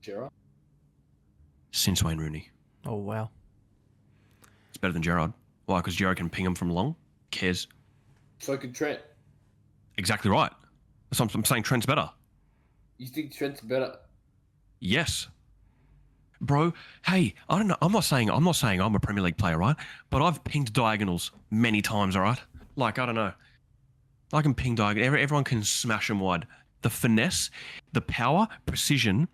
Gerard? Since Wayne Rooney. Oh, wow. It's better than Gerrard. Why? Because Gerrard can ping him from long. Cares. So could Trent. Exactly right. That's what I'm saying. Trent's better. You think Trent's better? Yes. Bro, hey, I don't know. I'm not saying I'm a Premier League player, right? But I've pinged diagonals many times, all right? Like, I don't know. I can ping diagonal. Everyone can smash them wide. The finesse, the power, precision,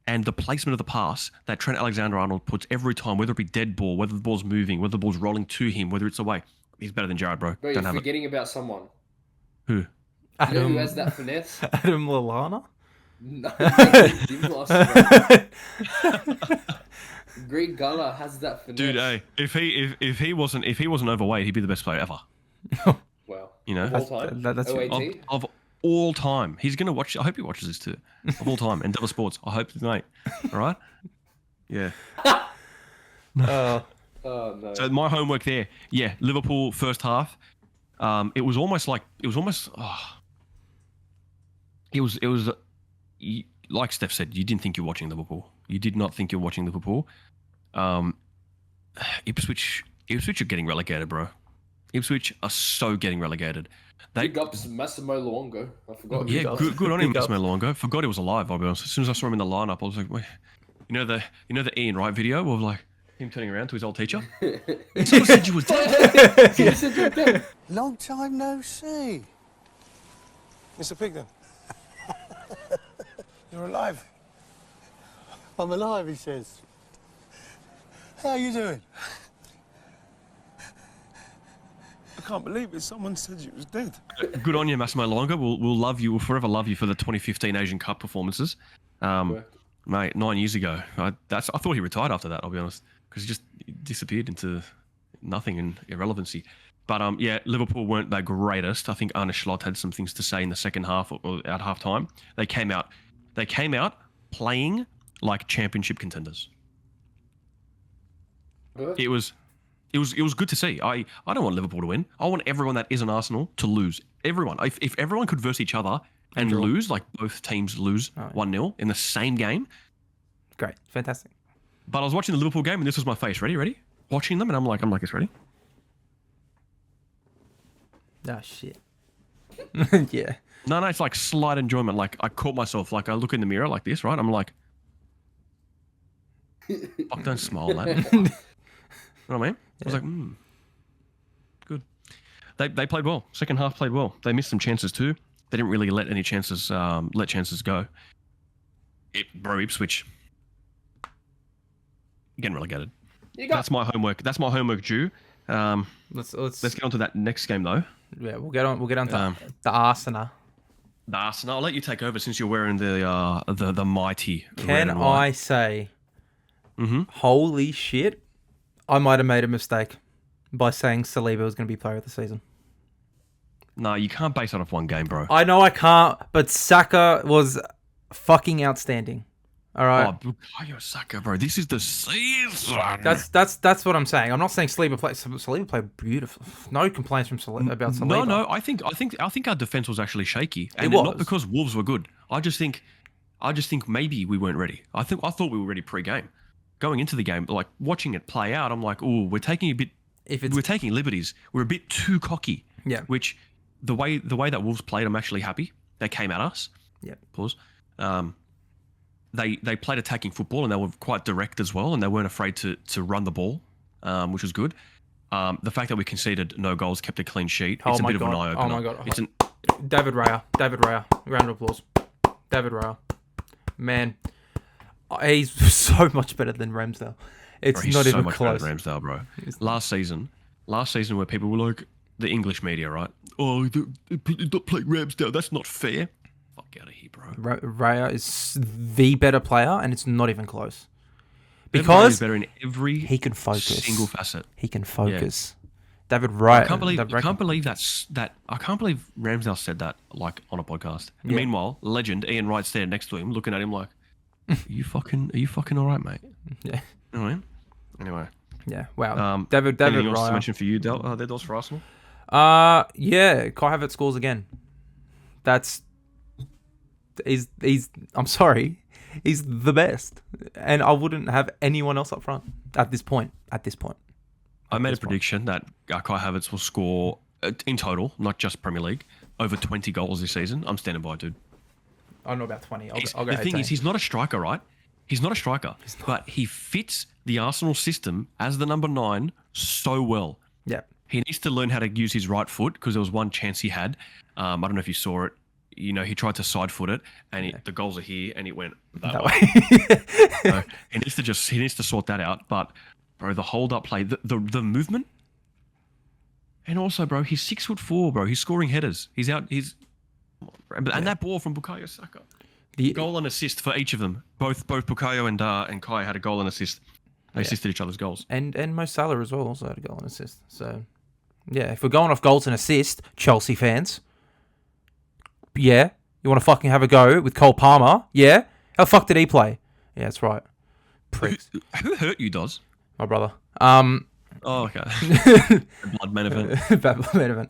and the placement of the pass that Trent Alexander-Arnold puts every time, whether it be dead ball, whether the ball's moving, whether the ball's rolling to him, whether it's away. He's better than Gerrard, bro. Bro, Don't you're have it. forgetting about someone. Who? You know Adam, who has that finesse? Adam Lallana? No, you lost, bro. Greg Guller has that finesse. Dude, hey, if he wasn't overweight, he'd be the best player ever. Wow. You know? Of all time? That's OAT? Of all time. He's gonna watch. I hope he watches this too. Of all time, Endeavour Sports. I hope, mate. All right. Yeah. Oh, no. So my homework there. Yeah, Liverpool first half. It was almost. Like Steph said, you didn't think you're watching Liverpool. You did not think you're watching Liverpool. Ipswich are getting relegated, bro. Ipswich are so getting relegated. Big ups Massimo Luongo. I forgot. Yeah, good on him, Big ups. Massimo Luongo. Forgot he was alive, I'll be honest. As soon as I saw him in the lineup, I was like, wait. You know the Ian Wright video of like him turning around to his old teacher? Someone said you was dead. Long time no see. Mr. Pigden. You're alive. I'm alive, he says. How are you doing? I can't believe it. Someone said you was dead. Good on you, Massimo Luongo. We'll love you. We'll forever love you for the 2015 Asian Cup performances. Mate, 9 years ago. I thought he retired after that, I'll be honest. Because he just disappeared into nothing and irrelevancy. But yeah, Liverpool weren't their greatest. I think Arne Slot had some things to say in the second half or at half time. They came out playing like championship contenders. Good. It was good to see. I don't want Liverpool to win. I want everyone that isn't Arsenal to lose. Everyone. If everyone could verse each other and lose, like both teams lose 1-0 in the same game. Great. Fantastic. But I was watching the Liverpool game and this was my face. Ready? Watching them and I'm like, it's ready. Ah, shit. Yeah. No, it's like slight enjoyment. Like I caught myself, like I look in the mirror like this, right? I'm like, fuck, don't smile, lad. You know what I mean? I was like, good. They played well. Second half played well. They missed some chances too. They didn't really let any chances go. Ipswich getting relegated. That's my homework. That's my homework due. Let's get on to that next game though. Yeah, we'll get on to the Arsenal. The Arsenal. I'll let you take over since you're wearing the mighty. Can I say, holy shit, I might have made a mistake by saying Saliba was going to be player of the season. No, you can't base that off one game, bro. I know I can't, but Saka was fucking outstanding. All right. Oh, Bukayo Saka, bro. This is the season. That's what I'm saying. I'm not saying Saliba played beautiful. No complaints from about Saliba. No. I think our defense was actually shaky, and It was. not because Wolves were good. I just think maybe we weren't ready. I thought we were ready pre-game. Going into the game, like watching it play out, I'm like, oh, we're taking we're taking liberties. We're a bit too cocky. Yeah. Which the way that Wolves played, I'm actually happy. They came at us. Yeah. Pause. They played attacking football and they were quite direct as well, and they weren't afraid to run the ball, which was good. The fact that we conceded no goals, kept a clean sheet, it's a bit of an eye opener. Oh my god! David Raya, round of applause. David Raya, man, he's so much better than Ramsdale. It's Bro, he's not so even much better close. than Ramsdale, bro. Last season where people were like, the English media, right? Oh, not playing Ramsdale. That's not fair. Fuck out of here, bro. Raya is the better player, and it's not even close. David Raya is Because better in every he can focus. single facet. He can focus. David Raya. I can't believe I can't believe Ramsdale said that like on a podcast. Yeah. Meanwhile, legend Ian Wright's there next to him, looking at him like, are you fucking all right, mate? Yeah. You know what I mean? Anyway. Yeah. Wow. David anything else to Raya. mention for you, Dels for Arsenal? Yeah. Kai Havertz scores again. He's I'm sorry. He's the best. And I wouldn't have anyone else up front at this point. I made a prediction that Kai Havertz will score, in total, not just Premier League, over 20 goals this season. I'm standing by, dude. I don't know about 20. I'll go the 18. thing is, he's not a striker, right? He's not a striker. But he fits the Arsenal system as the number 9 so well. Yeah. He needs to learn how to use his right foot because there was one chance he had. I don't know if you saw it. You know, he tried to side foot it, and the goals are here, and it went that way. So he needs to sort that out. But bro, the hold up play, the movement, and also, bro, he's 6'4", bro. He's scoring headers. He's out. And that ball from Bukayo Saka, goal and assist for each of them. Both Bukayo and Kai had a goal and assist. They assisted each other's goals. And Mo Salah as well also had a goal and assist. So yeah, if we're going off goals and assists, Chelsea fans. Yeah, you want to fucking have a go with Cole Palmer? Yeah, how the fuck did he play? Yeah, that's right. Pricks. Who hurt you, Doz? My brother. Oh, okay. Blood main event. Bad blood main event.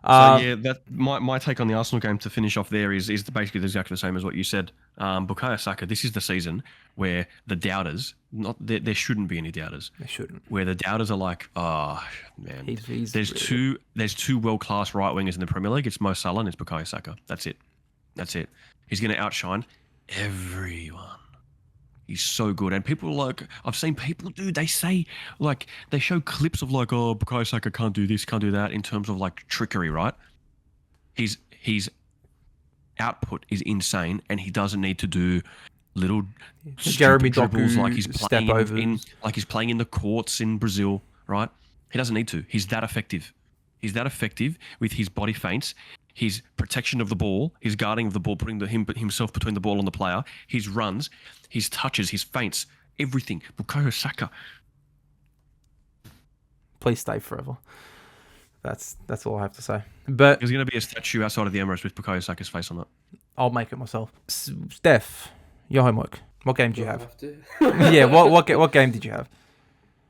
So yeah, that my take on the Arsenal game to finish off there is basically exactly the same as what you said. Bukayo Saka, this is the season where the doubters, there shouldn't be any doubters. There shouldn't. Where the doubters are like, oh man, there's two world class right wingers in the Premier League. It's Mo Salah and it's Bukayo Saka. That's it. He's going to outshine everyone. He's so good. And people like, I've seen people, dude, they say, like, they show clips of like, oh, Bukayo Saka can't do this, can't do that in terms of like trickery, right? His output is insane and he doesn't need to do little Jeremy dribbles Doku like he's playing step-overs. playing in the courts in Brazil, right? He doesn't need to. He's that effective. He's that effective with his body feints, his protection of the ball, his guarding of the ball, putting himself between the ball and the player, his runs, his touches, his feints, everything. Bukayo Saka. Please stay forever. That's all I have to say. But there's going to be a statue outside of the Emirates with Bukayo Saka's face on it. I'll make it myself. Steph, your homework. What game do you have? I have to? Yeah, what game did you have?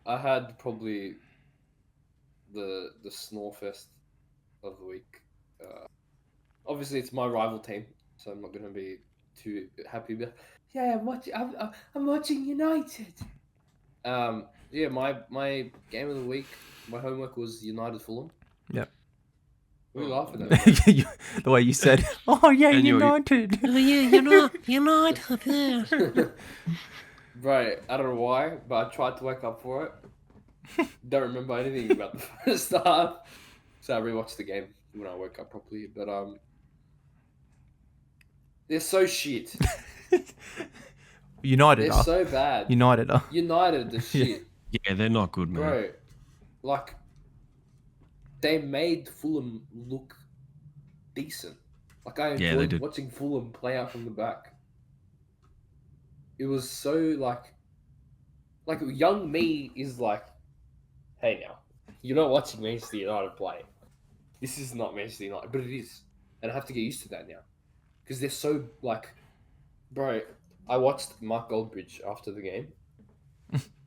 I had probably the Snorefest of the week. Obviously, it's my rival team, so I'm not going to be too happy. But yeah, I'm watching United. Yeah, my game of the week, my homework was United Fulham. Yep. What are you laughing at? The way you said, oh yeah, United. Oh yeah, United. Right, I don't know why, but I tried to wake up for it. Don't remember anything about the first half, so I rewatched the game when I woke up properly. But they're so shit. United They're so bad. United the shit. Yeah, they're not good, man. Bro, like, they made Fulham look decent. Like, I enjoyed watching Fulham play out from the back. It was so, like young me is like, hey now, you're not watching Manchester United play. This is not Manchester United, but it is. And I have to get used to that now. Because they're so, like, bro, I watched Mark Goldbridge after the game.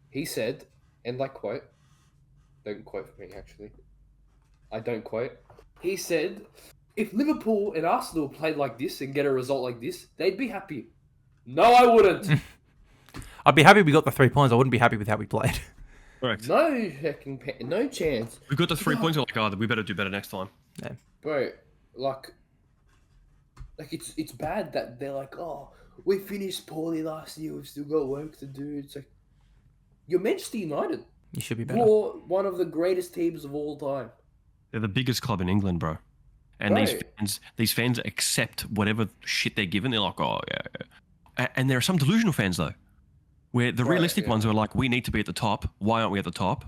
He said, and I quote, don't quote me actually, I don't quote, he said, if Liverpool and Arsenal played like this and get a result like this, they'd be happy. No, I wouldn't. I'd be happy we got the 3 points. I wouldn't be happy with how we played. Correct. No chance. We got the 3 points. Like, oh, we better do better next time. Yeah. Bro, like it's bad that they're like, oh, we finished poorly last year. We've still got work to do. It's like, you're Manchester United. You should be better. You're one of the greatest teams of all time. They're the biggest club in England, bro. And these fans accept whatever shit they're given. They're like, oh yeah. And there are some delusional fans though. Where the realistic ones were like, we need to be at the top. Why aren't we at the top?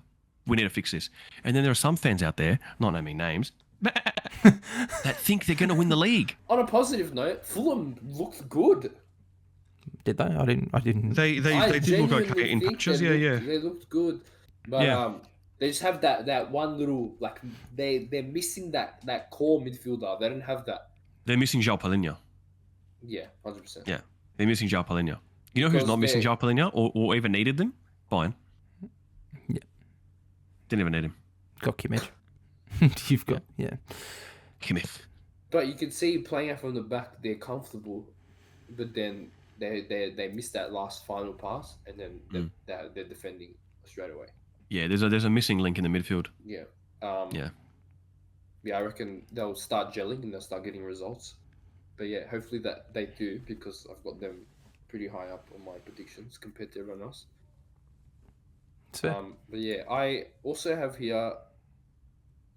We need to fix this. And then there are some fans out there, not naming names, that think they're going to win the league. On a positive note, Fulham looked good. Did they? I didn't. They did look okay in patches. They looked good, but they just have that one little like they're missing that core midfielder. They don't have that. They're missing João Palhinha. Yeah, 100%. Yeah, they're missing João Palhinha. You know who's not missing João Palhinha or even needed them? Fine. Yeah. Didn't even need him. Got Kimmich. You've got Kimmich. But you can see playing out from the back, they're comfortable, but then they miss that last final pass, and then they're defending straight away. Yeah, there's a missing link in the midfield. Yeah. I reckon they'll start gelling and they'll start getting results. But yeah, hopefully that they do, because I've got them pretty high up on my predictions compared to everyone else. But yeah, I also have here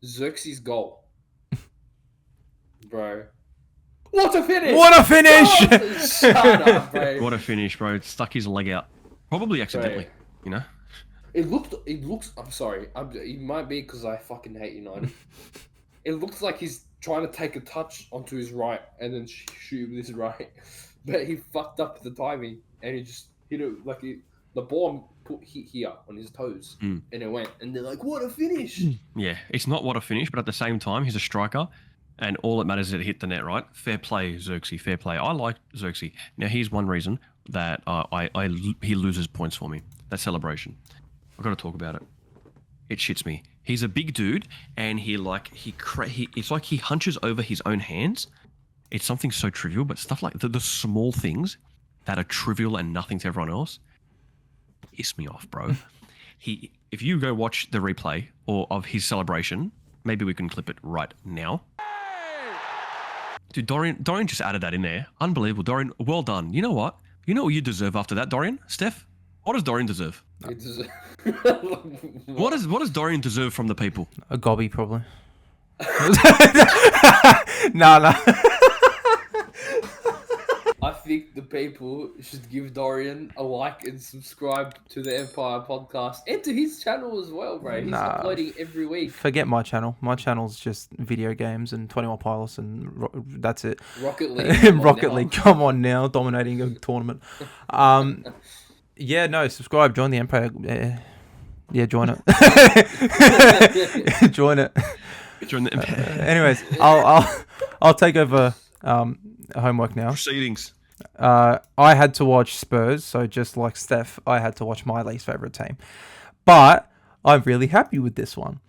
Xerxes' goal. Bro. What a finish! What a finish! Oh, shut up, bro. What a finish, bro. Stuck his leg out. Probably accidentally, you know? It looks, I'm sorry. It might be because I fucking hate United. It looks like he's trying to take a touch onto his right and then shoot with his right. But he fucked up the timing and he just hit it like the ball hit here on his toes and it went. And they're like, what a finish! Yeah, it's not what a finish, but at the same time, he's a striker. And all that matters is that it hit the net, right? Fair play, Xerxes, fair play. I like Xerxes. Now, here's one reason that he loses points for me. That celebration. I've got to talk about it. It shits me. He's a big dude, and it's like he hunches over his own hands. It's something so trivial, but stuff like the small things that are trivial and nothing to everyone else piss me off, bro. If you go watch the replay of his celebration, maybe we can clip it right now. Dude, Dorian just added that in there. Unbelievable. Dorian, well done. You know what? You know what you deserve after that, Dorian? Steph? What does Dorian deserve? What does Dorian deserve from the people? A gobby, probably. No. I think the people should give Dorian a like and subscribe to the MPYR podcast and to his channel as well, bro. He's uploading every week. Forget my channel. My channel's just video games and 21 Pilots and that's it. Rocket League. Rocket League. Come on now, dominating a tournament. Yeah, no, subscribe, join the Empire. Yeah, join it. Join it. Join the Empire. Anyways, I'll take over homework now. Proceedings. I had to watch Spurs, so just like Steph, I had to watch my least favourite team. But I'm really happy with this one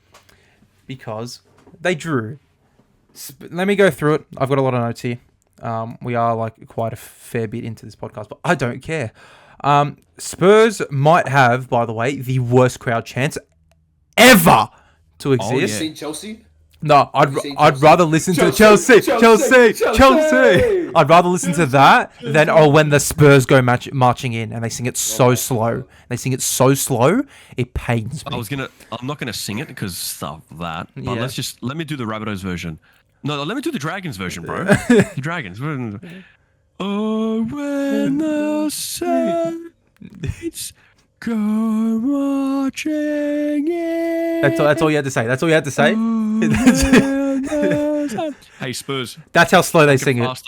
because they drew. Let me go through it. I've got a lot of notes here. We are like quite a fair bit into this podcast, but I don't care. Spurs might have, by the way, the worst crowd chance ever to exist. Have you seen Chelsea? No, I'd rather listen to Chelsea. I'd rather listen to that than when the Spurs go marching in and they sing it so slow. They sing it so slow, it pains me. I'm not gonna sing it because of that. But let me do the Rabbitohs version. No, let me do the Dragons version, bro. The Dragons. Oh, when the saints go marching in. That's all you had to say. That's all you had to say. Hey, Spurs. That's how slow they sing it.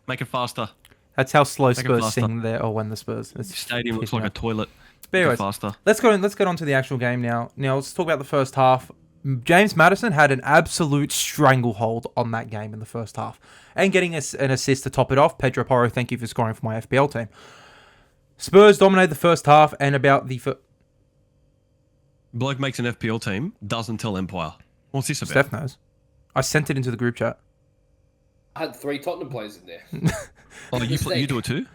Make it faster. That's how slow Spurs sing there. Or when the Spurs. The stadium looks like a toilet. Anyways, faster. Let's get on to the actual game now. Now let's talk about the first half. James Maddison had an absolute stranglehold on that game in the first half. And getting an assist to top it off. Pedro Porro, thank you for scoring for my FPL team. Spurs dominated the first half and about the... Bloke makes an FPL team, doesn't tell Empire. What's this about? Steph knows. I sent it into the group chat. I had 3 Tottenham players in there. Oh, you do it too?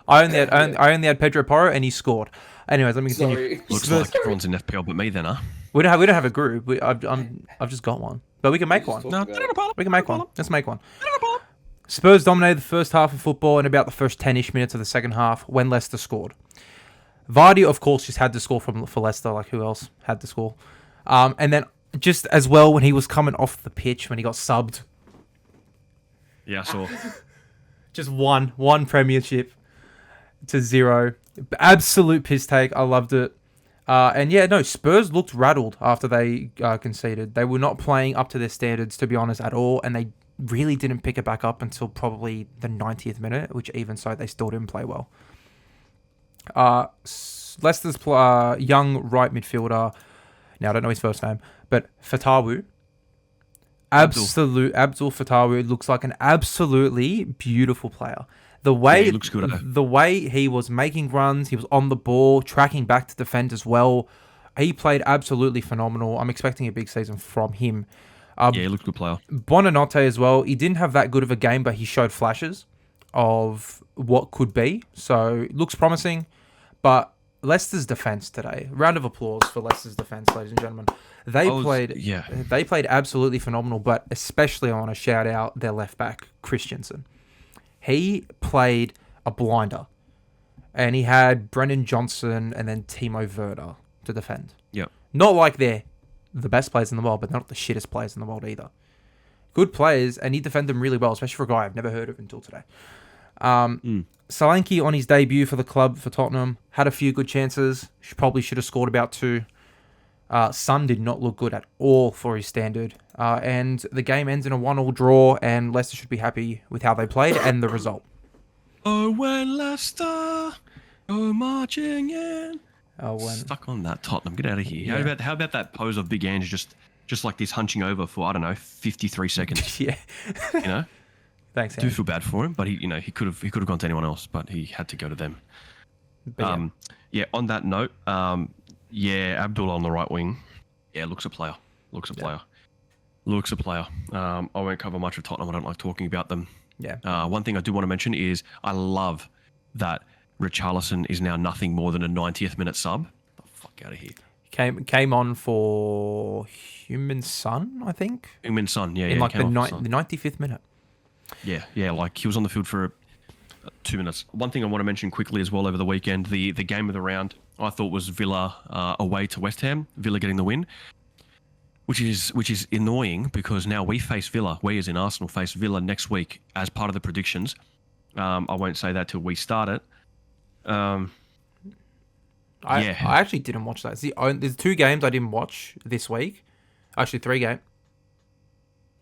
I only had Pedro Porro and he scored. Anyways, let me continue. Looks like everyone's in FPL but me then, huh? We don't have a group. I've just got one, but we can make one. No, we can make one. Let's make one. Spurs dominated the first half of football and about the first 10-ish minutes of the second half when Leicester scored. Vardy, of course, just had to score for Leicester. Like who else had to score? And then just as well when he was coming off the pitch when he got subbed. Yeah, I saw. Just one premiership to 0. Absolute piss take. I loved it. And yeah, no, Spurs looked rattled after they conceded. They were not playing up to their standards, to be honest, at all. And they really didn't pick it back up until probably the 90th minute, which even so, they still didn't play well. Leicester's young right midfielder, now I don't know his first name, but Fatawu. Abdul Fatawu looks like an absolutely beautiful player. The way he looks good, the way he was making runs, he was on the ball, tracking back to defend as well. He played absolutely phenomenal. I'm expecting a big season from him. He looks a good player. Bonanotte as well. He didn't have that good of a game, but he showed flashes of what could be. So it looks promising. But Leicester's defense today. Round of applause for Leicester's defense, ladies and gentlemen. They played absolutely phenomenal, but especially I want to shout out their left back, Christensen. He played a blinder, and he had Brendan Johnson and then Timo Werner to defend. Yep. Not like they're the best players in the world, but not the shittest players in the world either. Good players, and he defended them really well, especially for a guy I've never heard of until today. Solanke on his debut for the club for Tottenham had a few good chances. Probably should have scored about 2. Son did not look good at all for his standard. And the game ends in a 1-1 draw, and Leicester should be happy with how they played and the result. Oh, when Leicester go marching in. Stuck on that, Tottenham. Get out of here. Yeah. How about that pose of Big Ange just like this hunching over for, I don't know, 53 seconds? Yeah. You know? Thanks, I do feel bad for him, but he could have gone to anyone else, but he had to go to them. On that note, Abdul on the right wing. Yeah, looks a player. I won't cover much of Tottenham. I don't like talking about them. Yeah. One thing I do want to mention is I love that Richarlison is now nothing more than a 90th minute sub. Get the fuck out of here. Came on for Human Son, I think. Human Son, yeah. In like the 95th minute. Yeah, like he was on the field for 2 minutes. One thing I want to mention quickly as well over the weekend, the game of the round, I thought was Villa away to West Ham, Villa getting the win, which is annoying because now we face Villa, we as in Arsenal face Villa next week as part of the predictions. I won't say that till we start it. I actually didn't watch that. There's 2 games I didn't watch this week. Actually, 3 games.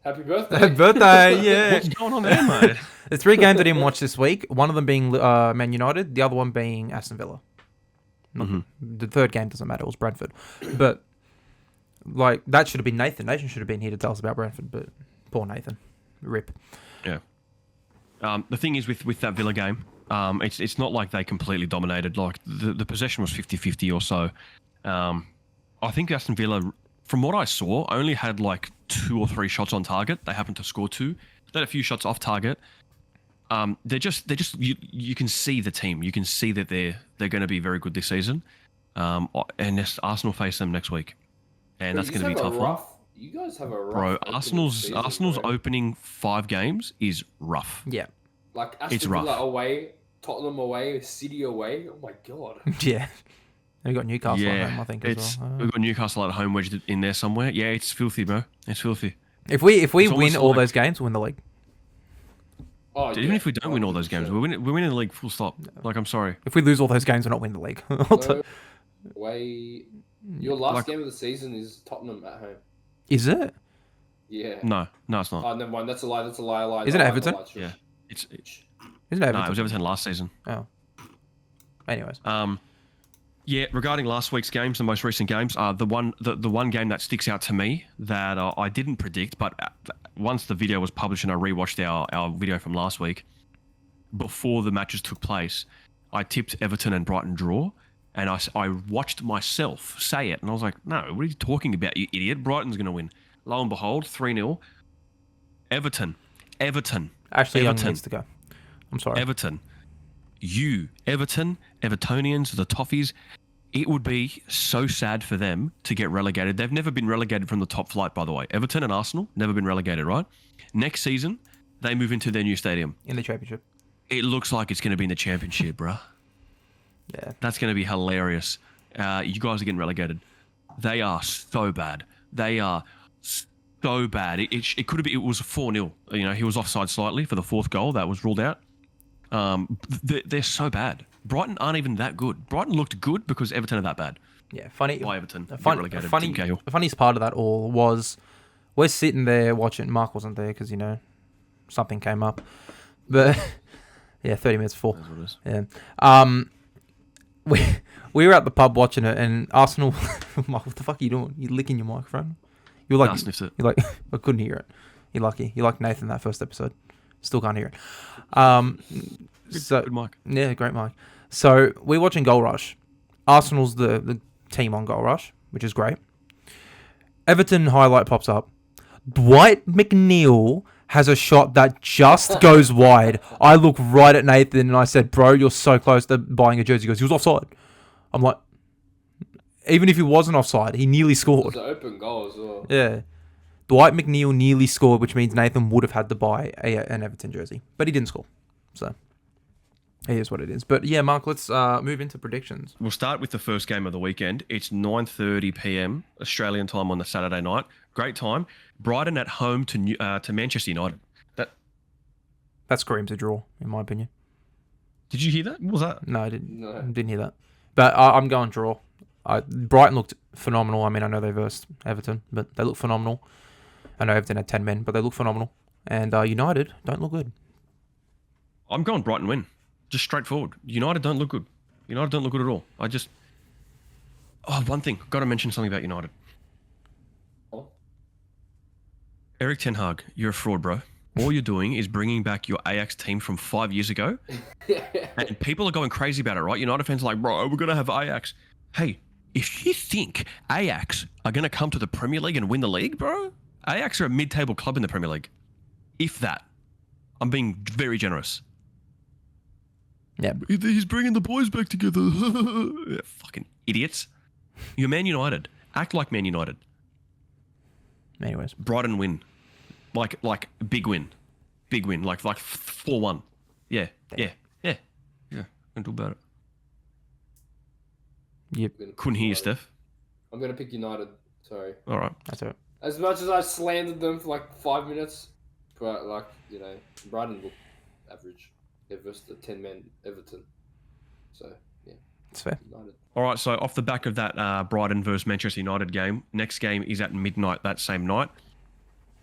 Happy birthday. Happy birthday, yeah. What's going on there, mate? There's 3 games I didn't watch this week. One of them being Man United, the other one being Aston Villa. The third game doesn't matter. It was Brentford. But, like, that should have been Nathan. Nathan should have been here to tell us about Brentford, but poor Nathan. RIP. Yeah. The thing is with that Villa game, it's not like they completely dominated. Like, the possession was 50-50 or so. I think Aston Villa, from what I saw, only had like 2 or 3 shots on target. They happened to score 2. They had a few shots off target. They're just you can see the team. You can see that they're going to be very good this season. And Arsenal face them next week, and that's going to be a tough one. You guys have a rough. Bro, Arsenal's opening 5 games is rough. Yeah, like Aston Villa away, Tottenham away, City away. Oh my god. Yeah. We got Newcastle at home, I think, as well. We've got Newcastle at home wedged in there somewhere. Yeah, it's filthy, bro. It's filthy. If we win all those games, we'll win the league. Oh, even if we don't win all those games, we're winning the league full stop. Like, I'm sorry. If we lose all those games, we're not winning the league. Your last game of the season is Tottenham at home. Is it? Yeah. No, it's not. Oh, never mind. That's a lie. Isn't it Everton? Yeah. Isn't it Everton? No, it was Everton last season. Oh. Anyways. Yeah, regarding last week's games, the most recent games, the one game that sticks out to me that I didn't predict, but once the video was published and I rewatched our video from last week, before the matches took place, I tipped Everton and Brighton draw, and I watched myself say it, and I was like, no, what are you talking about, you idiot? Brighton's going to win. Lo and behold, 3-0. Everton. Ashley Young needs to go. I'm sorry. Everton, Evertonians, the Toffees, it would be so sad for them to get relegated. They've never been relegated from the top flight, by the way. Everton and Arsenal, never been relegated, right? Next season, they move into their new stadium. In the Championship. It looks like it's going to be in the Championship, bruh. Yeah. That's going to be hilarious. You guys are getting relegated. They are so bad. It could have been, it was 4-0. You know, he was offside slightly for the 4th goal. That was ruled out. They're so bad. Brighton aren't even that good. Brighton looked good because Everton are that bad. Yeah, funny. Why Everton? The funniest part of that all was we're sitting there watching. Mark wasn't there because something came up, but yeah, 30 minutes before. That's what it is. Yeah. We were at the pub watching it, and Arsenal. Mark, what the fuck are you doing? You licking your microphone? You're like, sniffs it. You're like, I couldn't hear it. You're lucky. You like Nathan that first episode. Still can't hear it. Good mic. Yeah, great mic. So we're watching Goal Rush. Arsenal's the team on Goal Rush, which is great. Everton highlight pops up. Dwight McNeil has a shot that just goes wide. I look right at Nathan and I said, bro, you're so close to buying a jersey. He goes, he was offside. I'm like, even if he wasn't offside, he nearly scored. It was an open goal as well. Yeah. Dwight McNeil nearly scored, which means Nathan would have had to buy an Everton jersey. But he didn't score. So, it is what it is. But yeah, Mark, let's move into predictions. We'll start with the first game of the weekend. It's 9:30 p.m. Australian time on the Saturday night. Great time. Brighton at home to Manchester United. That screams a draw, in my opinion. Did you hear that? What was that? No, I didn't hear that. But I'm going draw. Brighton looked phenomenal. I mean, I know they versed Everton, but they look phenomenal. I know Everton had 10 men, but they look phenomenal. And United don't look good. I'm going Brighton win. Just straightforward. United don't look good. United don't look good at all. One thing. Got to mention something about United. Eric Ten Hag, you're a fraud, bro. All you're doing is bringing back your Ajax team from 5 years ago. And people are going crazy about it, right? United fans are like, bro, we're going to have Ajax. Hey, if you think Ajax are going to come to the Premier League and win the league, bro, Ajax are a mid-table club in the Premier League. If that. I'm being very generous. Yeah. He's bringing the boys back together. Fucking idiots. You're Man United. Act like Man United. Anyways. Brighton win. Like big win. Big win. Like 4-1. Yeah. Don't do about it. Yep. Couldn't hear you, Steph. I'm going to pick United. Sorry. All right. That's it. As much as I slandered them for like 5 minutes, but Brighton looked average. They're versus the 10-man Everton. So, yeah. That's fair. United. All right, so off the back of that Brighton versus Manchester United game, next game is at midnight that same night.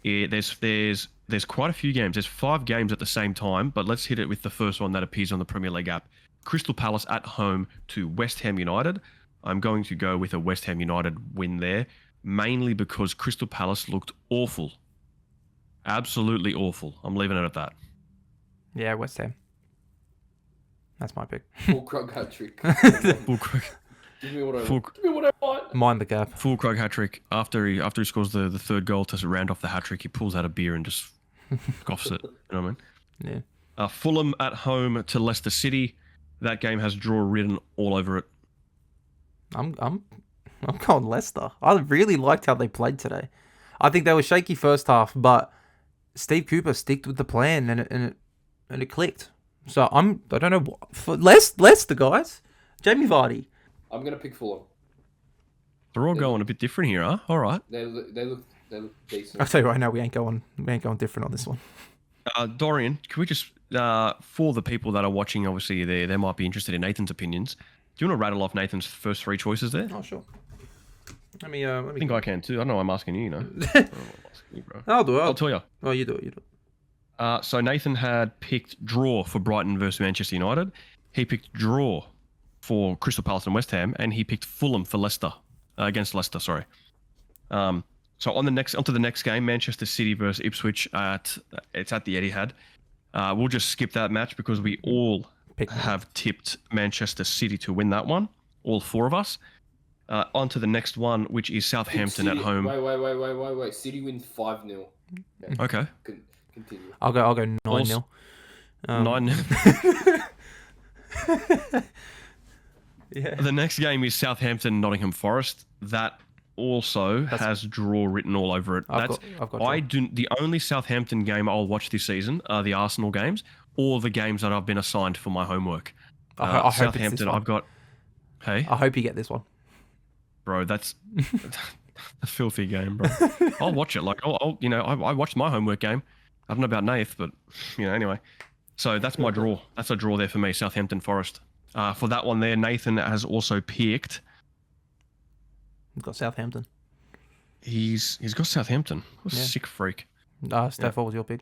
Yeah, there's quite a few games. There's 5 games at the same time, but let's hit it with the first one that appears on the Premier League app. Crystal Palace at home to West Ham United. I'm going to go with a West Ham United win there, mainly because Crystal Palace looked awful. Absolutely awful. I'm leaving it at that. Yeah, West Ham. That's my pick. Full Krug hat trick. Full Krug. Give me what I want. Mind the gap. Full Krug hat trick. After he scores the third goal to round off the hat trick, he pulls out a beer and just coughs it. You know what I mean? Yeah. Fulham at home to Leicester City. That game has draw written all over it. I'm going Leicester. I really liked how they played today. I think they were shaky first half, but Steve Cooper sticked with the plan and it clicked. So I don't know for Leicester guys. Jamie Vardy. I'm gonna pick Fulham. They're all going a bit different here, huh? All right. They look decent. I'll tell you right now, we ain't going different on this one. Dorian, can we just for the people that are watching, obviously they might be interested in Nathan's opinions. Do you want to rattle off Nathan's first 3 choices there? Oh sure. Let I think I can too. I don't know why I'm asking you, I'll do it. I'll tell you. Oh, you do it. So Nathan had picked draw for Brighton versus Manchester United. He picked draw for Crystal Palace and West Ham, and he picked Fulham for Leicester against Leicester. Sorry. So onto the next game, Manchester City versus Ipswich. It's at the Etihad. We'll just skip that match because we all have tipped Manchester City to win that one. All 4 of us. Onto the next one, which is Southampton City, at home. Wait. City win 5-0. Okay. Continue. I'll go 9-0. 9-0. Yeah. The next game is Southampton Nottingham Forest. That also has draw written all over it. The only Southampton game I'll watch this season are the Arsenal games or the games that I've been assigned for my homework. I hope Southampton, it's this one. I've got. Hey, I hope you get this one, bro. That's a filthy game, bro. I'll watch it. Like, I watched my homework game. I don't know about Nath, but anyway. So that's my draw. That's a draw there for me. Southampton Forest. For that one there, Nathan has also picked. He's got Southampton. He's got Southampton. What a sick freak. Steph, what was your pick?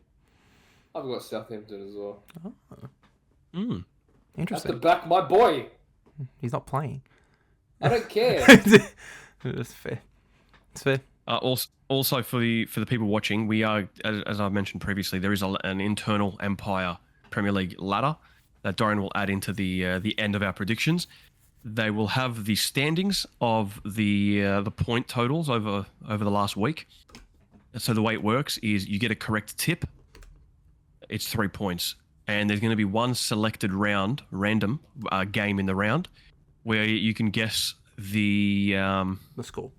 I've got Southampton as well. Mm. Interesting. At the back, my boy. He's not playing. I don't care. That's fair. It's fair. Also for the people watching, we are, as I mentioned previously, there is an internal MPYR Premier League ladder that Dorian will add into the end of our predictions. They will have the standings of the point totals over the last week. So the way it works is you get a correct tip. It's 3 points, and there's going to be one selected random game in the round where you can guess the score.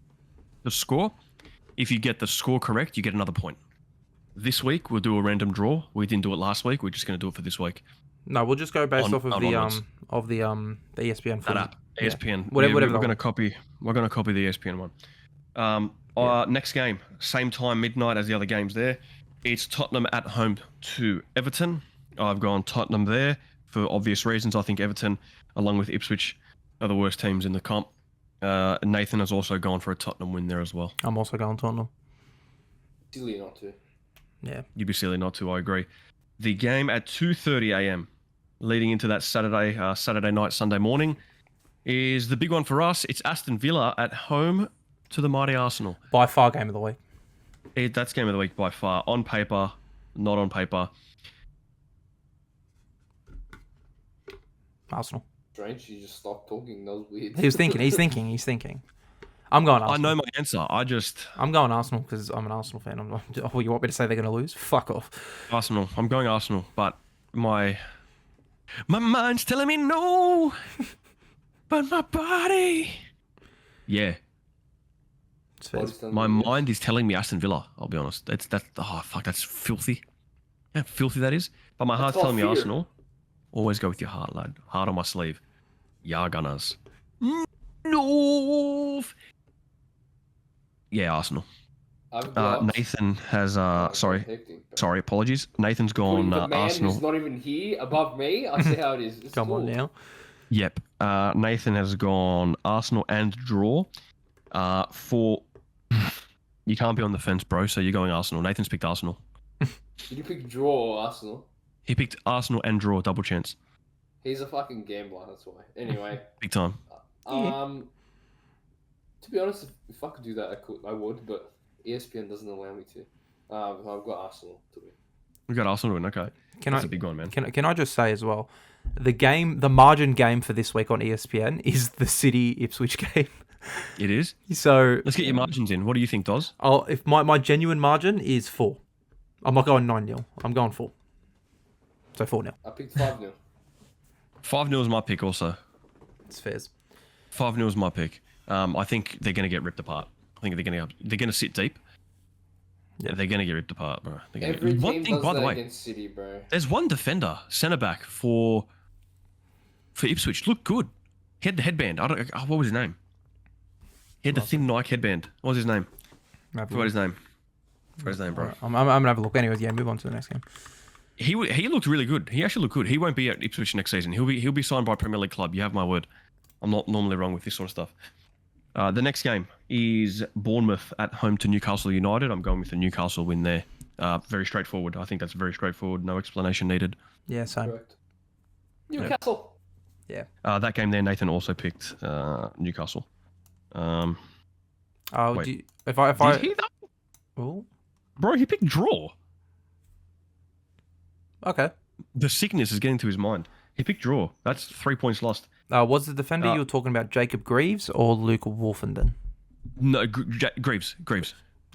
The score. If you get the score correct, you get another point. This week we'll do a random draw. We didn't do it last week. We're just going to do it for this week. No, we'll just go based off of the ESPN. That app, ESPN. Yeah, whatever. We're going to copy the ESPN one. Next game, same time, midnight as the other games there. It's Tottenham at home to Everton. I've gone Tottenham there for obvious reasons. I think Everton, along with Ipswich, are the worst teams in the comp. Nathan has also gone for a Tottenham win there as well. I'm also going Tottenham. Silly not to. Yeah. You'd be silly not to, I agree. The game at 2:30 a.m. leading into that Saturday night, Sunday morning is the big one for us. It's Aston Villa at home to the mighty Arsenal. By far game of the week. That's game of the week by far. On paper, not on paper. Arsenal. Strange, you just stopped talking. That was weird. He's thinking. I'm going Arsenal. I know my answer. I'm going Arsenal because I'm an Arsenal fan. Oh, you want me to say they're going to lose? Fuck off. Arsenal. I'm going Arsenal, but my mind's telling me no, but my body. Yeah. My mind is telling me Aston Villa. I'll be honest. That's filthy. Yeah, filthy that is. But my heart's telling me Arsenal. Always go with your heart, lad. Heart on my sleeve. Ya Gunners. No. Yeah, Arsenal. Nathan has sorry, apologies. Nathan's gone the man Arsenal. Who's not even here above me. I see how it is. It's Come cool. on now. Yep. Nathan has gone Arsenal and draw. You can't be on the fence, bro. So you're going Arsenal. Nathan's picked Arsenal. Did you pick draw or Arsenal? He picked Arsenal and draw, double chance. He's a fucking gambler. That's why. Anyway. Big time. To be honest, if I could do that, I would, but ESPN doesn't allow me to. I've got Arsenal to win. We got Arsenal to win. Okay, that's a big one, man. Can I just say as well, the margin game for this week on ESPN is the City Ipswich game. It is. So let's get your margins in. What do you think, Doz? If my genuine margin is 4. I'm not going 9-0. I'm going 4. So 4-0. I picked 5-0. 5-0 is my pick also. It's fairs. 5-0 is my pick. I think they're going to get ripped apart. I think they're going to sit deep. Yeah, they're going to get ripped apart, bro. Every team does that against City, bro. There's one defender, centre back for Ipswich. Looked good. He had the headband. What was his name? He had the thin Nike headband. What was his name? Forgot his name. Bro. I'm gonna have a look. Anyways, yeah, move on to the next game. He looked really good. He actually looked good. He won't be at Ipswich next season. He'll be signed by a Premier League club. You have my word. I'm not normally wrong with this sort of stuff. The next game is Bournemouth at home to Newcastle United. I'm going with the Newcastle win there. Very straightforward. I think that's very straightforward. No explanation needed. Yeah, same. Correct. Newcastle. Yeah. That game there, Nathan also picked Newcastle. Wait. If I he though? Oh. Bro, he picked draw. Okay. The sickness is getting to his mind. He picked draw. That's 3 points lost. Was the defender you were talking about Jacob Greaves or Luke Wolfenden? No, Greaves.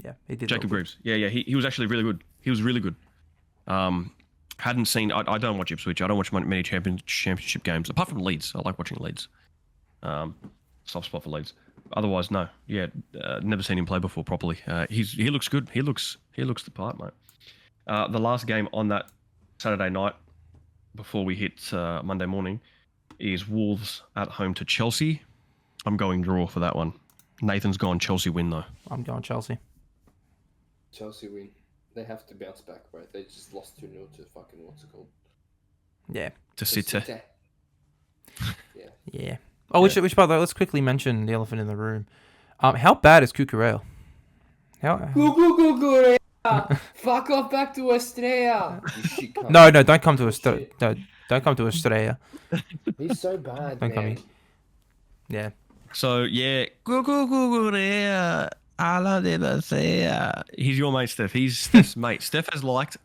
Yeah, he did. Jacob Greaves. Yeah. He was actually really good. He was really good. Hadn't seen. I don't watch Ipswich. I don't watch many championship games apart from Leeds. I like watching Leeds. Soft spot for Leeds. Otherwise, no. Yeah, never seen him play before properly. He looks good. He looks the part, mate. The last game on that Saturday night before we hit Monday morning is Wolves at home to Chelsea. I'm going draw for that one. Nathan's gone Chelsea win though. I'm going Chelsea. Chelsea win. They have to bounce back, right? They just lost 2-0 to fucking what's it called? Yeah. To City. Yeah. Oh, which by the way, let's quickly mention the elephant in the room. How bad is Cucurella? Cucurella! Fuck off back to Australia! You shit cunt. No, don't come to Australia. No, don't come to Australia. He's so bad, Don't come man. here. Yeah. So yeah, he's your mate, Steph. He's Steph's mate. Steph has liked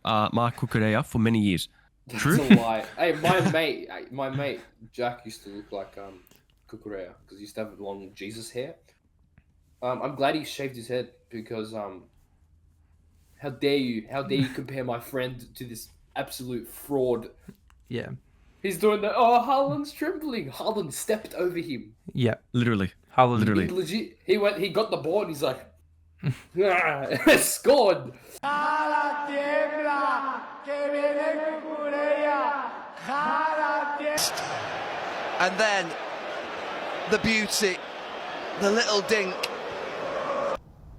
Mark Cucurella for many years. True. That's a lie. Hey, my mate Jack used to look like Cucurella because he used to have long Jesus hair. I'm glad he shaved his head because how dare you compare my friend to this absolute fraud? Yeah. He's doing that. Oh, Haaland's trembling. Haaland stepped over him. Yeah. Literally. Haaland. Literally. He legit. He got the ball and he's like, scored. And then the beauty, the little dink.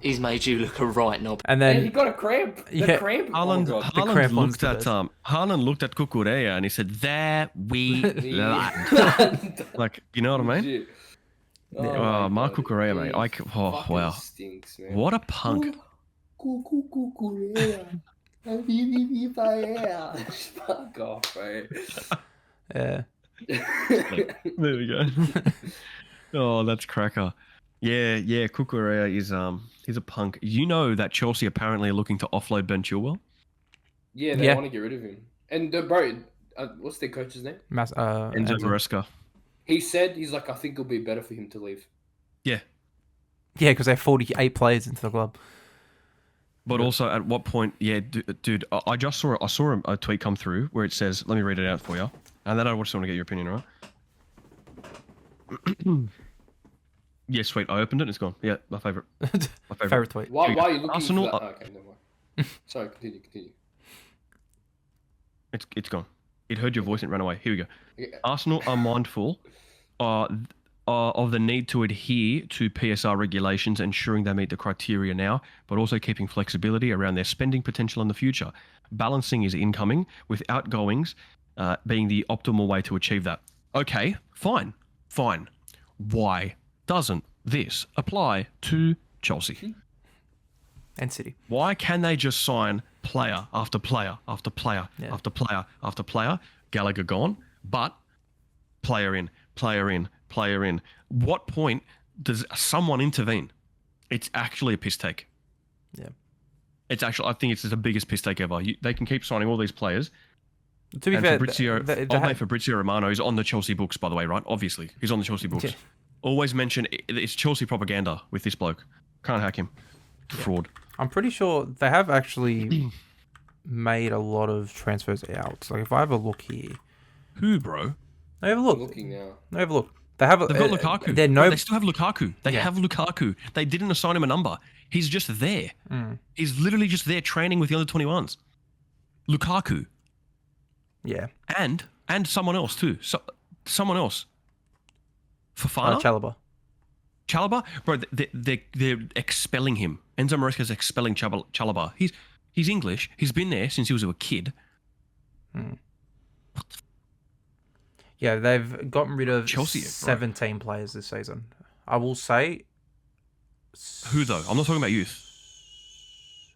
He's made you look a right knob. And And then he got a cramp. The cramp. Haaland, Oh, God. Haaland looked at Cucurella and he said, "There we land." Like, you know what I mean? Legit. Oh, Mark Cucurella, mate. Oh, Fucking wow. Stinks, man. What a punk. Cucurella. Fuck off, mate. yeah. There we go. Oh, that's cracker. Yeah, Cucurella is he's a punk. You know that Chelsea apparently are looking to offload Ben Chilwell? Yeah, they want to get rid of him. And bro, what's their coach's name? Enzo Maresca. He said he's like, I think it'll be better for him to leave. Yeah. Yeah, because they have 48 players into the club. But also, at what point? Yeah, dude. I saw a tweet come through where it says, "Let me read it out for you," and then I just want to get your opinion, right? Yeah, sweet. I opened it. And it's gone. Yeah, my favorite. My favorite tweet. Why are you looking Arsenal? for that? Okay, never mind. Sorry, continue. It's gone. It heard your voice and it ran away. Here we go. Yeah. Arsenal are mindful of the need to adhere to PSR regulations, ensuring they meet the criteria now, but also keeping flexibility around their spending potential in the future. Balancing is incoming, with outgoings being the optimal way to achieve that. Okay, fine. Why doesn't this apply to Chelsea? And City. Why can they just sign player after player after player after player after player? Gallagher gone, but player in. What point does someone intervene? It's actually a piss take. Yeah. I think it's the biggest piss take ever. They can keep signing all these players. To be fair, Fabrizio Romano is on the Chelsea books, by the way, right? Obviously, he's on the Chelsea books. Yeah. Always mention it's Chelsea propaganda with this bloke. Can't hack him. Fraud. I'm pretty sure they have actually made a lot of transfers out. Like if I have a look here. Who, bro? I have a look. I'm looking now. I have a look. They've got Lukaku. They still have Lukaku. They have Lukaku. They didn't assign him a number. He's just there. He's literally just there training with the under 21s. Lukaku. Yeah. And someone else too. Someone else. Fofana? Chalobah? Bro, they're expelling him. Enzo Maresca's expelling Chalobah. He's English. He's been there since he was a kid. Yeah, they've gotten rid of Chelsea, 17 players this season. I will say... Who, though? I'm not talking about youth.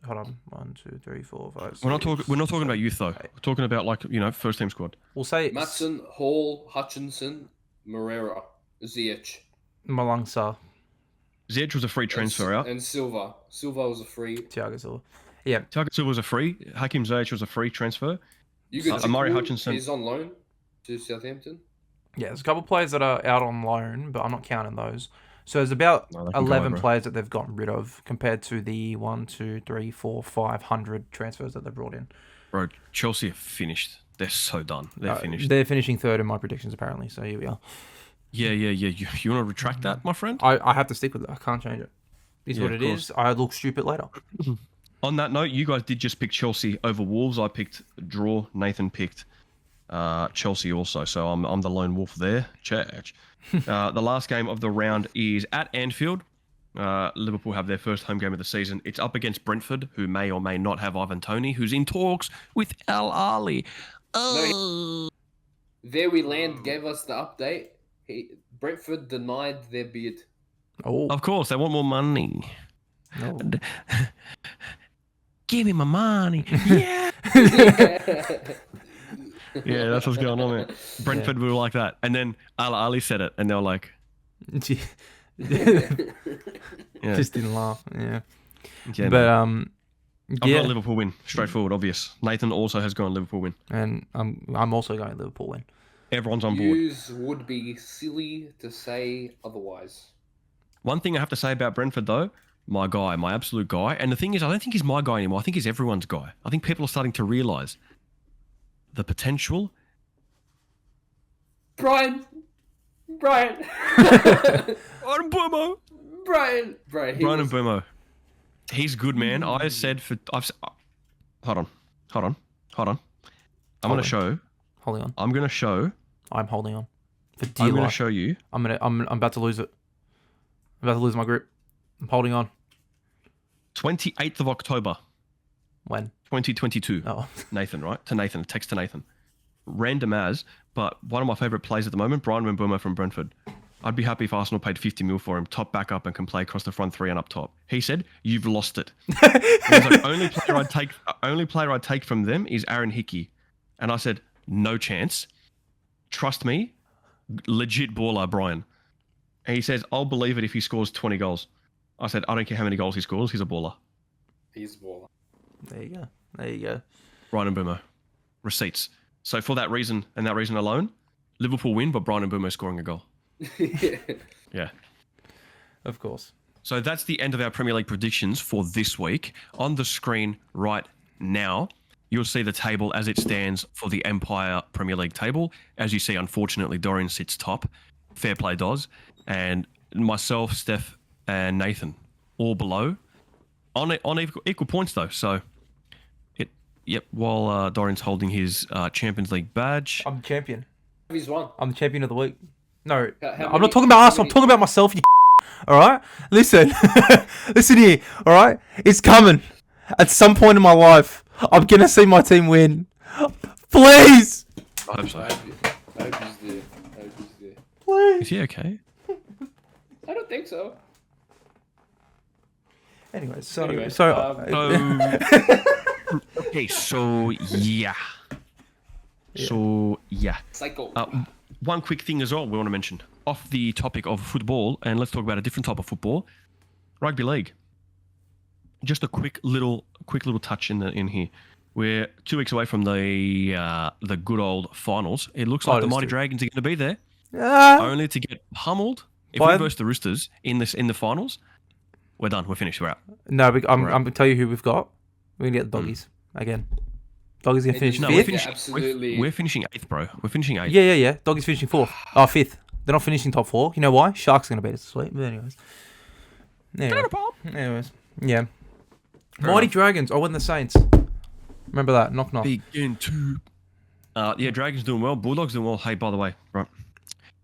Hold on. 1, 2, 3, 4, 5, 6, We're not talking about youth, though. We're talking about, first team squad. We'll say... Matson, Hall, Hutchinson, Moreira, Ziyech. Malangsa. Ziyech was a free transfer out. And Silva. Silva was a free. Thiago Silva. Yeah. Thiago Silva was a free. Hakim Ziyech was a free transfer. Amari Hutchinson is on loan to Southampton. Yeah, there's a couple of players that are out on loan, but I'm not counting those. So there's about 11 players that they've gotten rid of compared to the 1, 2, 3, 4, 500 transfers that they brought in. Bro, Chelsea are finished. They're so done. They're finished. They're finishing third in my predictions, apparently. So here we are. Yeah. You want to retract that, my friend? I have to stick with it. I can't change it. It's what it is. I look stupid later. On that note, you guys did just pick Chelsea over Wolves. I picked draw. Nathan picked Chelsea also. So I'm the lone wolf there. Church. The last game of the round is at Anfield. Liverpool have their first home game of the season. It's up against Brentford, who may or may not have Ivan Toney, who's in talks with Al Ahly. There We Land gave us the update. Brentford denied their bid. Oh, Of course, they want more money. no. Give me my money. Yeah. Yeah, that's what's going on, man. Brentford were like that. And then Ali said it, and they were like... Yeah. Just didn't laugh. Yeah. Yeah, But I've yeah, got Liverpool win. Straightforward, obvious. Nathan also has gone Liverpool win. and I'm also going Liverpool win. Everyone's on board. Yous would be silly to say otherwise. One thing I have to say about Brentford, though, my guy, my absolute guy. And the thing is, I don't think he's my guy anymore. I think he's everyone's guy. I think people are starting to realise the potential. Brian. Brian Mbumo. Brian and Mbumo. He's good, man. I said for... Hold on. I'm going to show... Holding on. I'm going to show... I'm holding on. For dear I'm going to life. show you... I'm about to lose it. I'm about to lose my grip. I'm holding on. 28th of October. When? 2022. Oh. Nathan, right? To Nathan. Text to Nathan. Random as, but one of my favourite players at the moment, Brian Mbumo from Brentford. I'd be happy if Arsenal paid 50 mil for him, top back up and can play across the front three and up top. He said, "You've lost it." He's like, only player I'd take from them is Aaron Hickey. And I said, no chance. Trust me, legit baller, Brian. And he says, I'll believe it if he scores 20 goals. I said, I don't care how many goals he scores, he's a baller. He's a baller. There you go. Brian Mbumo. Receipts. So for that reason and that reason alone, Liverpool win, but Brian Mbumo scoring a goal. Yeah. Of course. So that's the end of our Premier League predictions for this week. On the screen right now, you'll see the table as it stands for the MPYR Premier League table. As you see, unfortunately, Dorian sits top. Fair play, Doz. And myself, Stef, and Nathan all below. On equal points, though. So, while Dorian's holding his Champions League badge. I'm the champion. He's won. I'm the champion of the week. No, How I'm not talking about us. I'm talking about myself. You all right? Listen, listen here. All right, it's coming. At some point in my life, I'm gonna see my team win. Please. I hope so. I hope he's there. Please. Is he okay? I don't think so. Anyway, so Okay, so yeah. Psycho. One quick thing as well we want to mention off the topic of football, and let's talk about a different type of football, rugby league. Just a quick little touch in here. We're 2 weeks away from the good old finals. It looks like the Mighty Dragons are going to be there, only to get pummeled. If we verse the Roosters in the finals, we're done. We're finished. We're out. No, I'm gonna tell you who we've got. We're gonna get the doggies again. Doggies gonna finish fifth. We're finishing 8th, bro. We're finishing 8th. Yeah. Doggies finishing 4th. Oh, 5th. They're not finishing top 4. You know why? Sharks are gonna beat us this week. But anyways, yeah. Mighty Dragons. Oh, when the Saints. Remember that. Knock. Begin to. Yeah, Dragons doing well. Bulldogs doing well. Hey, by the way, right.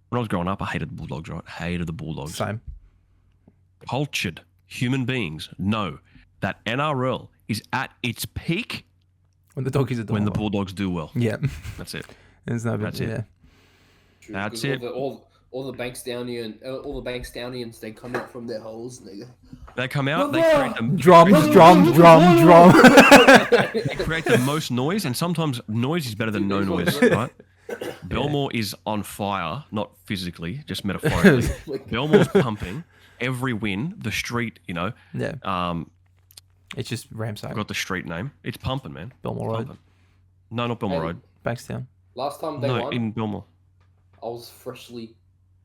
When I was growing up, I hated the Bulldogs, right? Hated the Bulldogs. Same. Cultured human beings know that NRL is at its peak when the doggies are doing when the well. Bulldogs do well. Yeah. That's it. There's no That's bit, it. True, That's it. All the Bankstownians, they come out from their holes, nigga. They come out, they create the drum. They create the most noise, and sometimes noise is better than no noise, right? Belmore is on fire, not physically, just metaphorically. Belmore's pumping. Every win, the street, Yeah. It's just Ramsay. I got the street name. It's pumping, man. Belmore Road. Pumping. No, not Belmore Road. Bankstown. Last time they won, in Belmore. I was freshly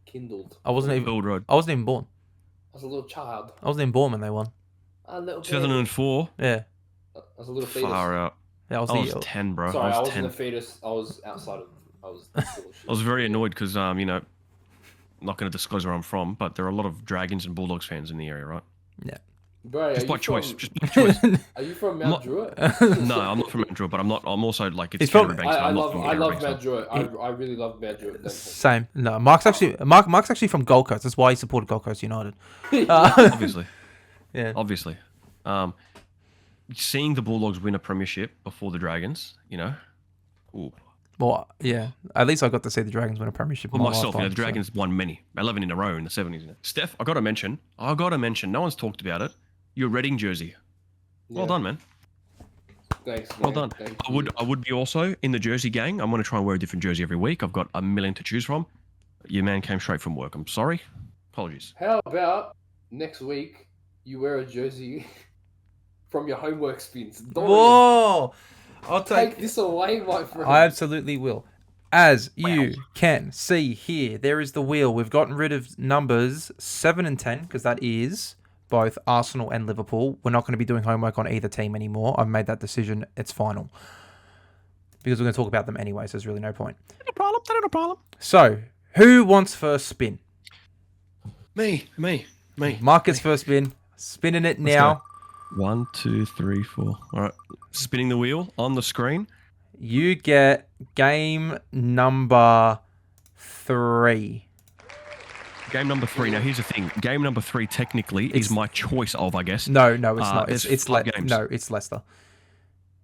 kindled. I wasn't even Build Road. I wasn't even born. I was a little child. I wasn't even born when they won. A little 2004. Yeah. I was a little fetus. Far out. Yeah, I was, I was 10, bro. Sorry, I was wasn't 10. a fetus. I was outside of. I was. I was very annoyed because, I'm not going to disclose where I'm from, but there are a lot of Dragons and Bulldogs fans in the area, right? Yeah. Bro, Just by choice. Just by choice. Are you from Mount Druitt? No, I'm not from Mount Druitt, but I'm also like it's from- Canterbury Banks. I love Banks, Mount Druitt. I really love Mount Druitt. Same. No, Mark's actually from Gold Coast. That's why he supported Gold Coast United. Obviously. Yeah. Obviously. Seeing the Bulldogs win a premiership before the Dragons, ooh, Well, yeah. At least I got to see the Dragons win a premiership. Well, in my myself, lifetime, the Dragons won many, 11 in a row in the 70s. Steph, I got to mention, no one's talked about it. Your Reading jersey. Well done, man. Thanks, man. Well done. Thank I you. would be also in the jersey gang. I'm going to try and wear a different jersey every week. I've got a million to choose from. Your man came straight from work. I'm sorry. Apologies. How about next week you wear a jersey from your homework spins? Dorian, Whoa! I'll take this away, my friend. I absolutely will. As you can see here, there is the wheel. We've gotten rid of numbers 7 and 10 because that is both Arsenal and Liverpool. We're not going to be doing homework on either team anymore. I've made that decision. It's final. Because we're going to talk about them anyway, so there's really no point. No problem. So, who wants first spin? Me. Marcus first spin. Spinning it now. 1, 2, 3, 4. All right. Spinning the wheel on the screen. You get game number 3. Game number 3. Now, here's the thing. Game number 3 technically is my choice of, I guess. No, it's not. It's games. No, it's Leicester.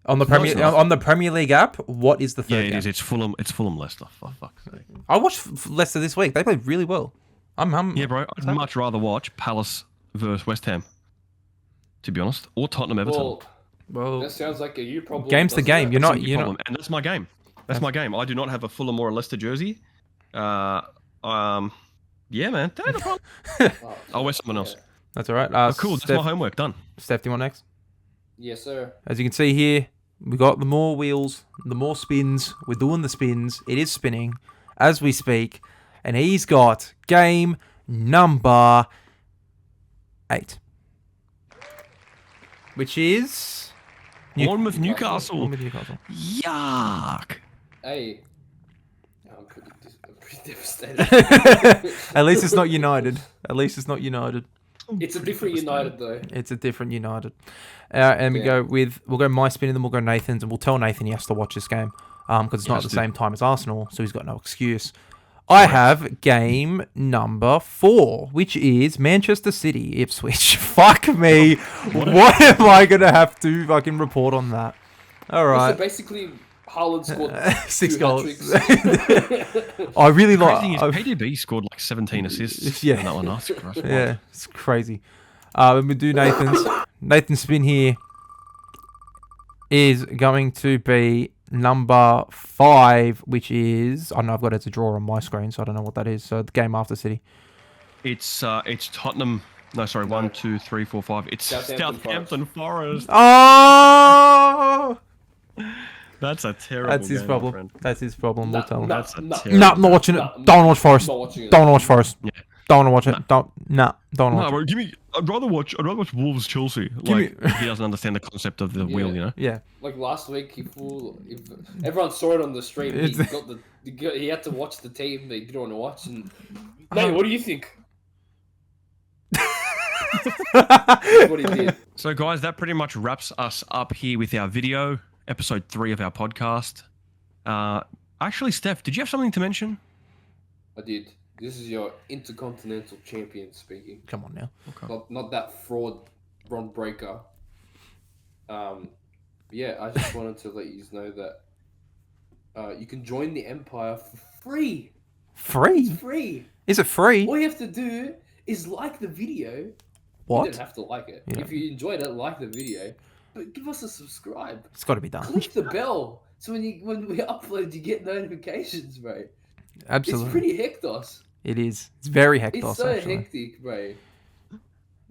On the Premier League app, what is the third game? Yeah, it is. It's Fulham Leicester. For fuck's sake. I watched Leicester this week. They played really well. Yeah, bro. I'd much rather watch Palace versus West Ham, to be honest, or Tottenham Everton. Well, that sounds like a you problem. Game's the game. You're not. And that's my game. That's my game. I do not have a Fulham or a Leicester jersey. Yeah, man. No problem. I'll wear someone else. That's all right. Cool. That's my homework done. Steph, do you want next? Yes, sir. As you can see here, we got the more wheels, the more spins. We're doing the spins. It is spinning as we speak. And he's got game number 8. Which is... Bournemouth Newcastle. Yuck. Hey. I'm pretty devastated. At least it's not United. It's a different United, though. It's a different United. And we'll go my spin and then we'll go Nathan's, and we'll tell Nathan he has to watch this game because it's not at the same time as Arsenal, so he's got no excuse. I have game number 4, which is Manchester City Ipswich. Fuck me. What am I going to have to fucking report on that? All right. So basically, Haaland scored 6 2 goals. hat-tricks. I really like... KDB scored like 17 assists. Yeah. In that one. That's crazy. Yeah, it's crazy. When we do Nathan's spin here is going to be number 5, which is... I know I've got it to draw on my screen, so I don't know what that is. So the game after City. It's Tottenham. No, sorry. 1, 2, 3, 4, 5. It's Southampton Forest. Oh! That's a terrible That's his game, problem. my friend. That's his problem. We'll tell him. That's a terrible not watching it. Don't watch Forest. Don't watch Forest. Yeah. Don't watch it. Don't watch it. Bro, I'd rather watch Wolves Chelsea. He doesn't understand the concept of the wheel, you know? Yeah. Like last week, everyone saw it on the stream. He had to watch the team that he didn't want to watch. And mate, what do you think? That's what he did. So, guys, that pretty much wraps us up here with our video, episode 3 of our podcast. Actually, Steph, did you have something to mention? I did. This is your Intercontinental Champion speaking. Come on now. Okay. Not that fraud Ron Breaker. Yeah, I just wanted to let you know that you can join the Empire for free. Free? It's free. Is it free? All you have to do is like the video. What? You don't have to like it. Yeah. If you enjoyed it, like the video. But give us a subscribe. It's got to be done. Click the bell. So when we upload, you get notifications, bro. Absolutely. It's pretty hectos. It is. It's very hectos, It's so actually. hectic, bro.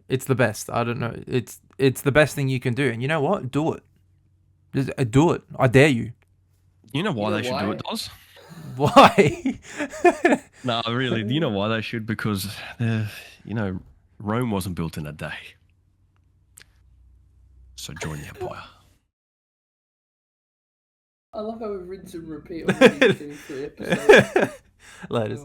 It's the best. I don't know. It's the best thing you can do. And you know what? Do it. Just do it. I dare you. You know why they should do it, Doz? Why? No, really. You know why they should? Because, Rome wasn't built in a day. So join the Empire. I love how we rinse and repeat on the 3 episodes. Laters.